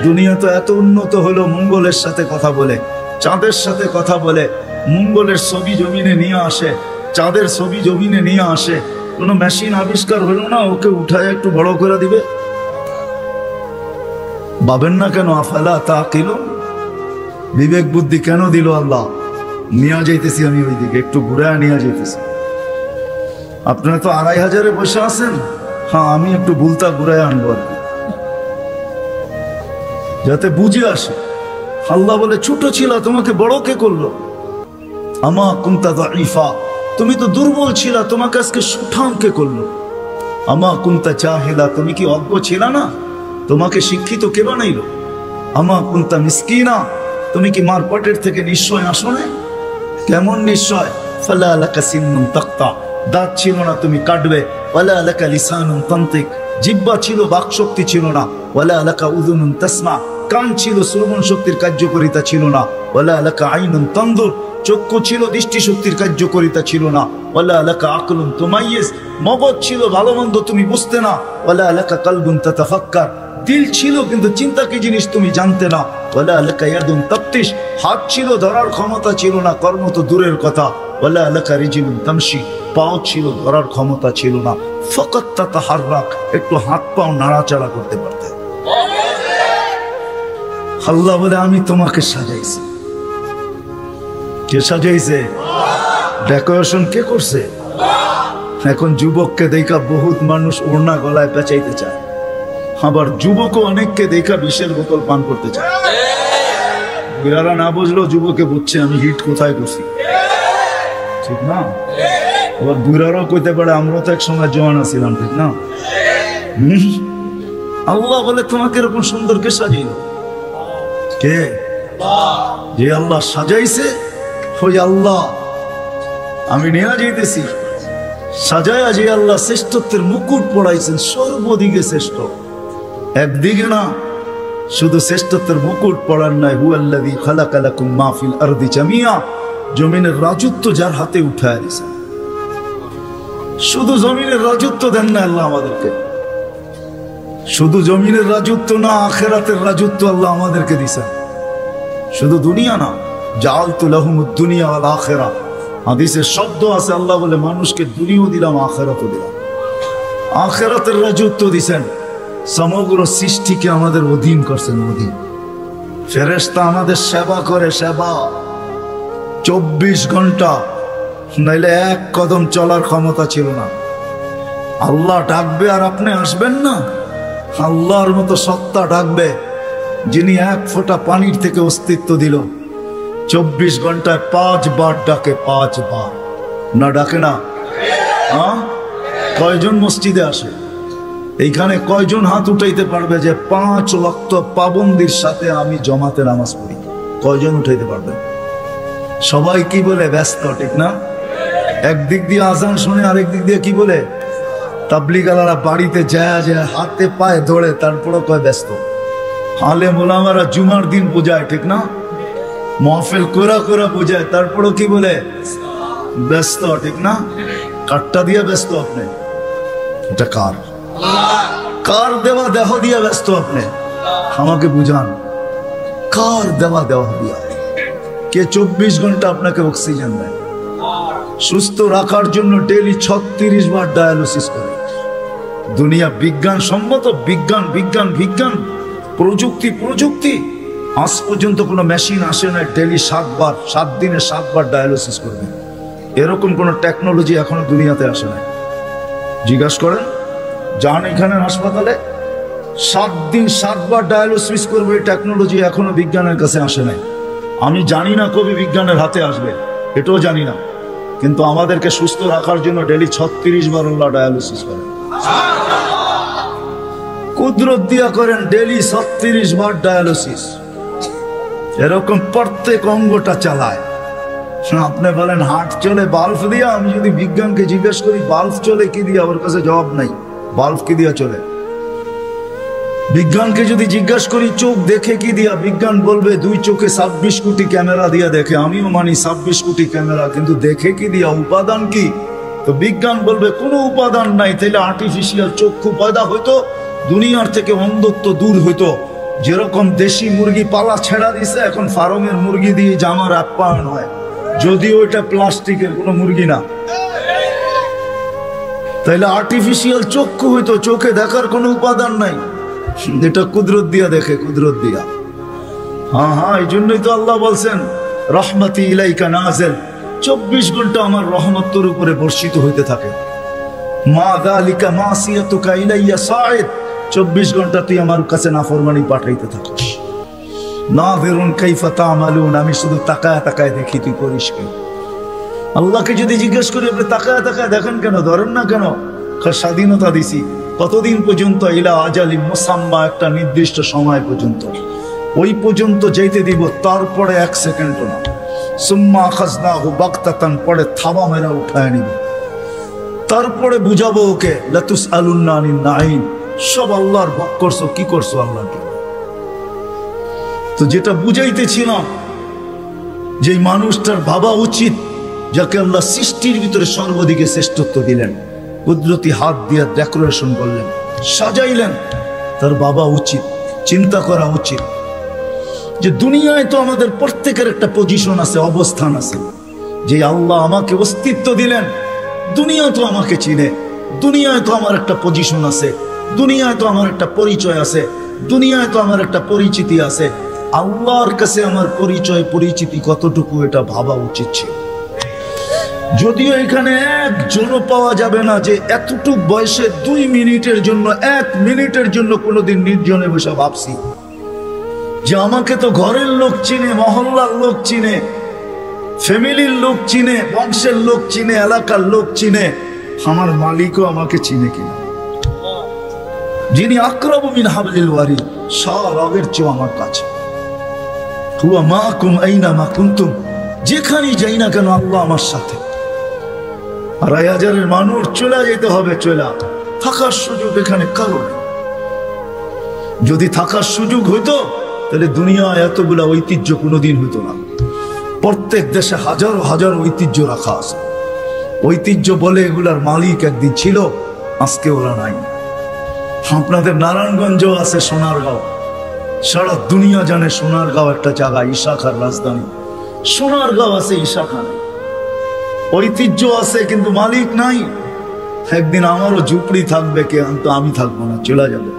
দুনিয়া তো এত উন্নত হলো, মঙ্গলের সাথে কথা বলে, চাঁদের সাথে কথা বলে, মঙ্গলের ছবি জমিনে নিয়ে আসে, চাঁদের ছবি জমিনে নিয়ে আসে। কোনো মেশিন আবিষ্কার হলো না ওকে উঠায় একটু বড় করে দিবে? ভাবেন না কেন? আফালা তাকিলুন, বিবেক বুদ্ধি কেন দিল আল্লাহ? নিয়ে যাইতেছি আমি ওইদিকে, একটু ঘুরে নিয়ে যাইতেছি। আপনারা তো 2500-এ বসে আছেন, হ্যাঁ আমি একটু ভুলতা ঘুরায় আনবো আর কি, যাতে বুঝে আসে। আল্লাহ বলে ছোট ছিল, তোমাকে বড় কে করলো? আমা কুনতা দাঈফা, তুমি তো দুর্বল ছিলা, তোমাকে আজকে সুঠাম কে করলো? আমা কুনতা জাহিলা, তুমি কি অজ্ঞ ছিলা না, তোমাকে শিক্ষিত কে বানাইলো? আমা কুনতা মিসকিনা, তুমি কি মার পেটের থেকে নিশ্চয় আসো না? কেমন নিশ্চয়? ফালা লাকা সিন্নুন তাকতা, দাঁত ছিল না তুমি কাটবে। ওয়ালা লাকা লিসানুন তানতিক, জিহ্বা ছিল বাকশক্তি ছিল না। ওয়ালা লাকা উযুনুন তাসমা, কান ছিল শ্রবণ শক্তির কার্যকারিতা ছিল না। ওয়ালা লাকা আইনুন তানদুর, চক্ষু ছিল দৃষ্টি শক্তির কার্যকারিতা ছিল না। ওয়ালা লাকা আকলুন তুমাইয়িজ, মগজ ছিল ভালো মন্দ তুমি বুঝতে না। ওয়ালা লাকা কলবুন তাতাফাক্কার, দিল ছিল কিন্তু চিন্তা কি জিনিস তুমি জানতে না। ওয়ালা লাকা ইয়াদুন তাফতিশ, হাত ছিল ধরার ক্ষমতা ছিল না, কর্ম তো দূরের কথা। ওয়ালা লাকা রিজলুন তামশি, পাও ছিল ধরার ক্ষমতা ছিল না। ফাকাত তাতাহাররাক, একটু হাত পাও নাড়াচাড়া করতে পারতে। আল্লাহ বলে আমি তোমাকে সাজাইছি। কে সাজাইছে? ডেকোরেশন কে করছে? এখন যুবককে দেখা বহুত মানুষ ওড়না গলায় পেঁচাইতে চায়, আবার যুবকও অনেককে দেখা বিষের বোতল পান করতে চায়। বুড়ারা না বুঝলো যুবকে বুঝছে আমি হিট কোথায় করছি, ঠিক না? আবার বুড়ারাও কইতে পারে আমরা তো এক সময় জওয়ান ছিলাম, ঠিক না? আল্লাহ বলে তোমাকে এরকম সুন্দর কে সাজিয়ে, কে? যে আল্লাহ সাজাইছে ওই আল্লাহ আমি নিয়ে যাইতেছি। সাজায়া যে আল্লাহ শ্রেষ্ঠত্বের মুকুট পড়াইছেন, সর্বদিকে শ্রেষ্ঠ, একদিকে না, শুধু শ্রেষ্ঠত্বের মুকুট পড়ার নাই, হুয়াল্লাযী খালাকা লাকুম মা ফিল আরদি জামিয়া, জমিনের রাজত্ব যার হাতে উঠায় দিয়েছেন। শুধু জমিনের রাজত্ব দেন না আল্লাহ আমাদেরকে, শুধু জমিনের রাজত্ব না, আখিরাতের রাজত্ব আল্লাহ আমাদেরকে দিয়েছেন। শুধু দুনিয়া না, জাআলতু লাহুমুদ দুনিয়া ওয়াল আখিরা, হাদিসের শব্দ আছে আল্লাহ বলে মানুষকে দুনিয়াও দিলাম আখিরাতও দিলাম। আখিরাতের রাজত্ব দিয়েছেন, সমগ্র সৃষ্টিকে আমাদের অধীন করছেন, অধীন। ফেরেশতা আমাদের সেবা করে, সেবা 24 ঘন্টা, নাইলে এক কদম চলার ক্ষমতা ছিল না। আল্লাহ ডাকবে আর আপনি আসবেন না? আল্লাহর মতো সত্তা ডাকবে যিনি এক ফোঁটা পানির থেকে অস্তিত্ব দিল, 24 ঘন্টায় 5 বার ডাকে, 5 বার, না ডাকে না? কয়জন মসজিদে আসে? এইখানে কয়জন হাত উঠাইতে পারবে যে 5 ওয়াক্ত পাবন্দির সাথে আমি জমাতে নামাজ পড়ি? কয়জন উঠাইতে পারবে? সবাই কি বলে? ব্যস্ত, ঠিক না? একদিক দিয়ে আজান শুনে, আরেক দিক দিয়ে কি বলে? তাবলীগালারা বাড়িতে যায় যায় হাতে পায়ে ধরে, তারপরও কয় ব্যস্ত। আলেম ওলামারা জুমার দিন বোঝায়, ঠিক না? মাহফিল কোরা কোরা বোঝায়, তারপরও কি বলে? ব্যস্ত, ঠিক না? কাটটা দিয়ে ব্যস্ত আপনি, এটা কার? কার দেওয়া দেহ দিয়া ব্যস্ত আপনি? আমাকে বুঝান, কার দেওয়া দেহ দিয়া? কে 24 ঘন্টা আপনাকে অক্সিজেন দেয়? সুস্থ রাখার জন্য ডেইলি 36 বার ডায়ালিসিস করে। দুনিয়া বিজ্ঞান সম্মত, বিজ্ঞান বিজ্ঞান বিজ্ঞান, প্রযুক্তি প্রযুক্তি, আজ পর্যন্ত কোনো মেশিন আসে না ডেইলি 7 বার, 7 দিনে 7 বার ডায়ালিসিস করবে। এরকম কোনো টেকনোলজি এখনো দুনিয়াতে আসে না। জিজ্ঞাসা করেন, যান এখানের হাসপাতালে, 7 দিন 7 বার ডায়ালিসিস করবে, এই টেকনোলজি এখনো বিজ্ঞানের কাছে আসে নাই। আমি জানি না কবে বিজ্ঞানের হাতে আসবে, এটাও জানি না, কিন্তু আমাদেরকে সুস্থ রাখার জন্য ডেইলি 36 বার আল্লাহ ডায়ালিসিস করেন, কুদরত দিয়া করেন, ডেইলি 36 বার ডায়ালিসিস। এরকম প্রত্যেক অঙ্গটা চালায়। আপনি বলেন হার্ট চলে বাল্ব দিয়া, আমি যদি বিজ্ঞানকে জিজ্ঞেস করি বাল্ব চলে কি দিয়া, ওর কাছে জবাব নাই। বাল্ব কি দিয়া চলে? বিজ্ঞানকে যদি জিজ্ঞাস করি চোখ দেখে কি দিয়া, বিজ্ঞান বলবে 2 চোখে 26 কোটি ক্যামেরা দিয়া দেখে। আমিও মানি 26 কোটি ক্যামেরা, কিন্তু দেখে কি দিয়া? উপাদান কি? তো বিজ্ঞান বলবে কোনো উপাদান নাই। তাইলে আর্টিফিশিয়াল চক্ষু পয়দা হইতো, দুনিয়ার থেকে অন্ধত্ব দূর হইতো। যেরকম দেশি মুরগি পালা ছেড়া দিছে, এখন ফার্মের মুরগি দিয়ে জামার আপ্যায়ন হয়, যদিও এটা প্লাস্টিকের কোনো মুরগি না। তাইলে আর্টিফিশিয়াল চক্ষু হইতো, চোখে দেখার কোনো উপাদান নাই, এটা কুদরত দিয়া দেখে, কুদরত দিয়া। হ্যাঁ হ্যাঁ, এই জন্যই তো আল্লাহ বলছেন রহমতি ইলাইকা নাযিল, 24 ঘন্টা আমার রহমত তোর উপরে বর্ষিত হইতে থাকে। মা যালিকা মাসিয়াতুকা ইলাইয়া সাঈদ, 24 ঘন্টা তুই আমার কাছে নাফরমানি পাঠাইতে থাকিস। নাযিরুন কাইফা তা'মালুন, আমি শুধু তাকায় তাকায় দেখি তুই করিস কি। আল্লাহকে যদি জিজ্ঞেস করি আপনি তাকায় তাকায় দেখেন কেন, ধরেন না কেন? স্বাধীনতা দিছি কতদিন পর্যন্ত? ইলা আজালিন মুসাম্মা, একটা নির্দিষ্ট সময় পর্যন্ত, ওই পর্যন্ত যেতে দিব, তারপরে 1 সেকেন্ডও না। সুম্মা আখাযনাহু বাগতাতান, পরে থাবা মেরা উঠায় নিব, তারপরে বুঝাবো ওকে লাতুসআলুন্না আনিন নাঈম, সব আল্লাহর ভোগ করছো, কি করছো আল্লাহকে। তো যেটা বুঝাইতেছিলাম, যে মানুষটার ভাবা উচিত যাকে আল্লাহ সৃষ্টির ভিতরে সর্বদিকে শ্রেষ্ঠত্ব দিলেন, কুদরতি হাত দিয়ে ডেকোরেশন করলেন, সাজাইলেন, তার বাবা উচিত চিন্তা করা উচিত যে দুনিয়ায় তো আমাদের প্রত্যেকের একটা পজিশন আছে, অবস্থান আছে। যে আল্লাহ আমাকে অস্তিত্ব দিলেন, দুনিয়া তো আমাকে চিনে, দুনিয়ায় তো আমার একটা পজিশন আছে, দুনিয়ায় তো আমার একটা পরিচয় আছে, দুনিয়ায় তো আমার একটা পরিচিতি আছে। আল্লাহর কাছে আমার পরিচয় পরিচিতি কতটুকু, এটা ভাবা উচিত ছিল। যদিও এখানে একজনও পাওয়া যাবে না যে এতটুক বয়সে 2 মিনিটের জন্য 1 মিনিটের জন্য কোনোদিন নির্জনে বসে ভাবছি যে আমাকে তো ঘরের লোক চিনে, মহল্লার লোক চিনে, ফ্যামিলির লোক চিনে, বংশের লোক চিনে, এলাকার লোক চিনে, আমার মালিকও আমাকে চিনে কিনা। যিনি আকরাবু মিন হাবলিল ওয়ারিদ, সব আগের চেয়ে আমার কাছে। হুয়া মাকুম আইনা মা কুনতুম, যেখানেই যাই না কেন আল্লাহ আমার সাথে। 2,500 মানুষ চলে যেতে হবে, চলে থাকার সুযোগ এখানে কারো নেই। যদি থাকার সুযোগ হইতো তাহলে দুনিয়া এতগুলা ঐতিহ্য কোনোদিন হইতো না। প্রত্যেক দেশে হাজারো হাজার ঐতিহ্য রাখা আছে। ঐতিহ্য বলে এগুলার মালিক একদিন ছিল, আজকে ওরা নাই। আপনাদের নারায়ণগঞ্জ আছে সোনারগাঁও, সারা দুনিয়া জানে সোনারগাঁও একটা জায়গা, ঈশা খার রাজধানী। সোনারগাঁও আছে, ঈশা খান ঐতিহ্য আছে, কিন্তু মালিক নাই। একদিন আমারও ঝুপড়ি থাকবে, কে তো আমি থাকবো না, চলে যাবে।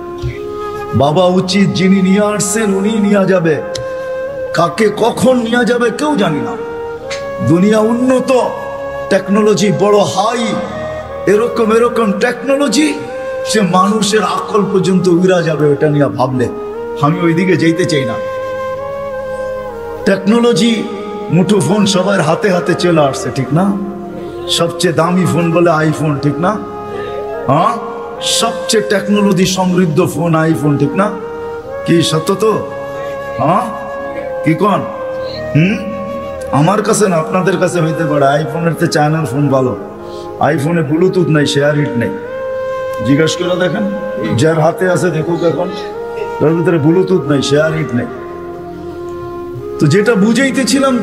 বাবা উচিত, যিনি নিয়ে আসছেন উনি নিয়ে যাবে, কাকে কখন নিয়ে যাবে কেউ জানি না। দুনিয়া উন্নত, টেকনোলজি বড় হাই, এরকম এরকম টেকনোলজি সে মানুষের আকল পর্যন্ত উড়া যাবে। ওটা নিয়ে ভাবলে আমি ওইদিকে যেতে চাই না। টেকনোলজি, মুঠো ফোন সবার হাতে হাতে চলে আসছে, ঠিক না? সবচেয়ে দামি ফোন বলে আইফোন, ঠিক না? হ্যাঁ, সবচেয়ে টেকনোলজি সমৃদ্ধ ফোন আইফোন, ঠিক না? কি সত্য তো? হ্যাঁ, কি কন? আমার কাছে না, আপনাদের কাছে হইতে পারে। আইফোনের তো চায়নার ফোন ভালো। আইফোনে ব্লুটুথ নাই, শেয়ার হিট নেই। জিজ্ঞাসা করে দেখেন, যার হাতে আছে দেখুক, এখন তার ভিতরে ব্লুটুথ নাই, শেয়ার হিট নেই। তো যেটা বুঝাইতেছিলাম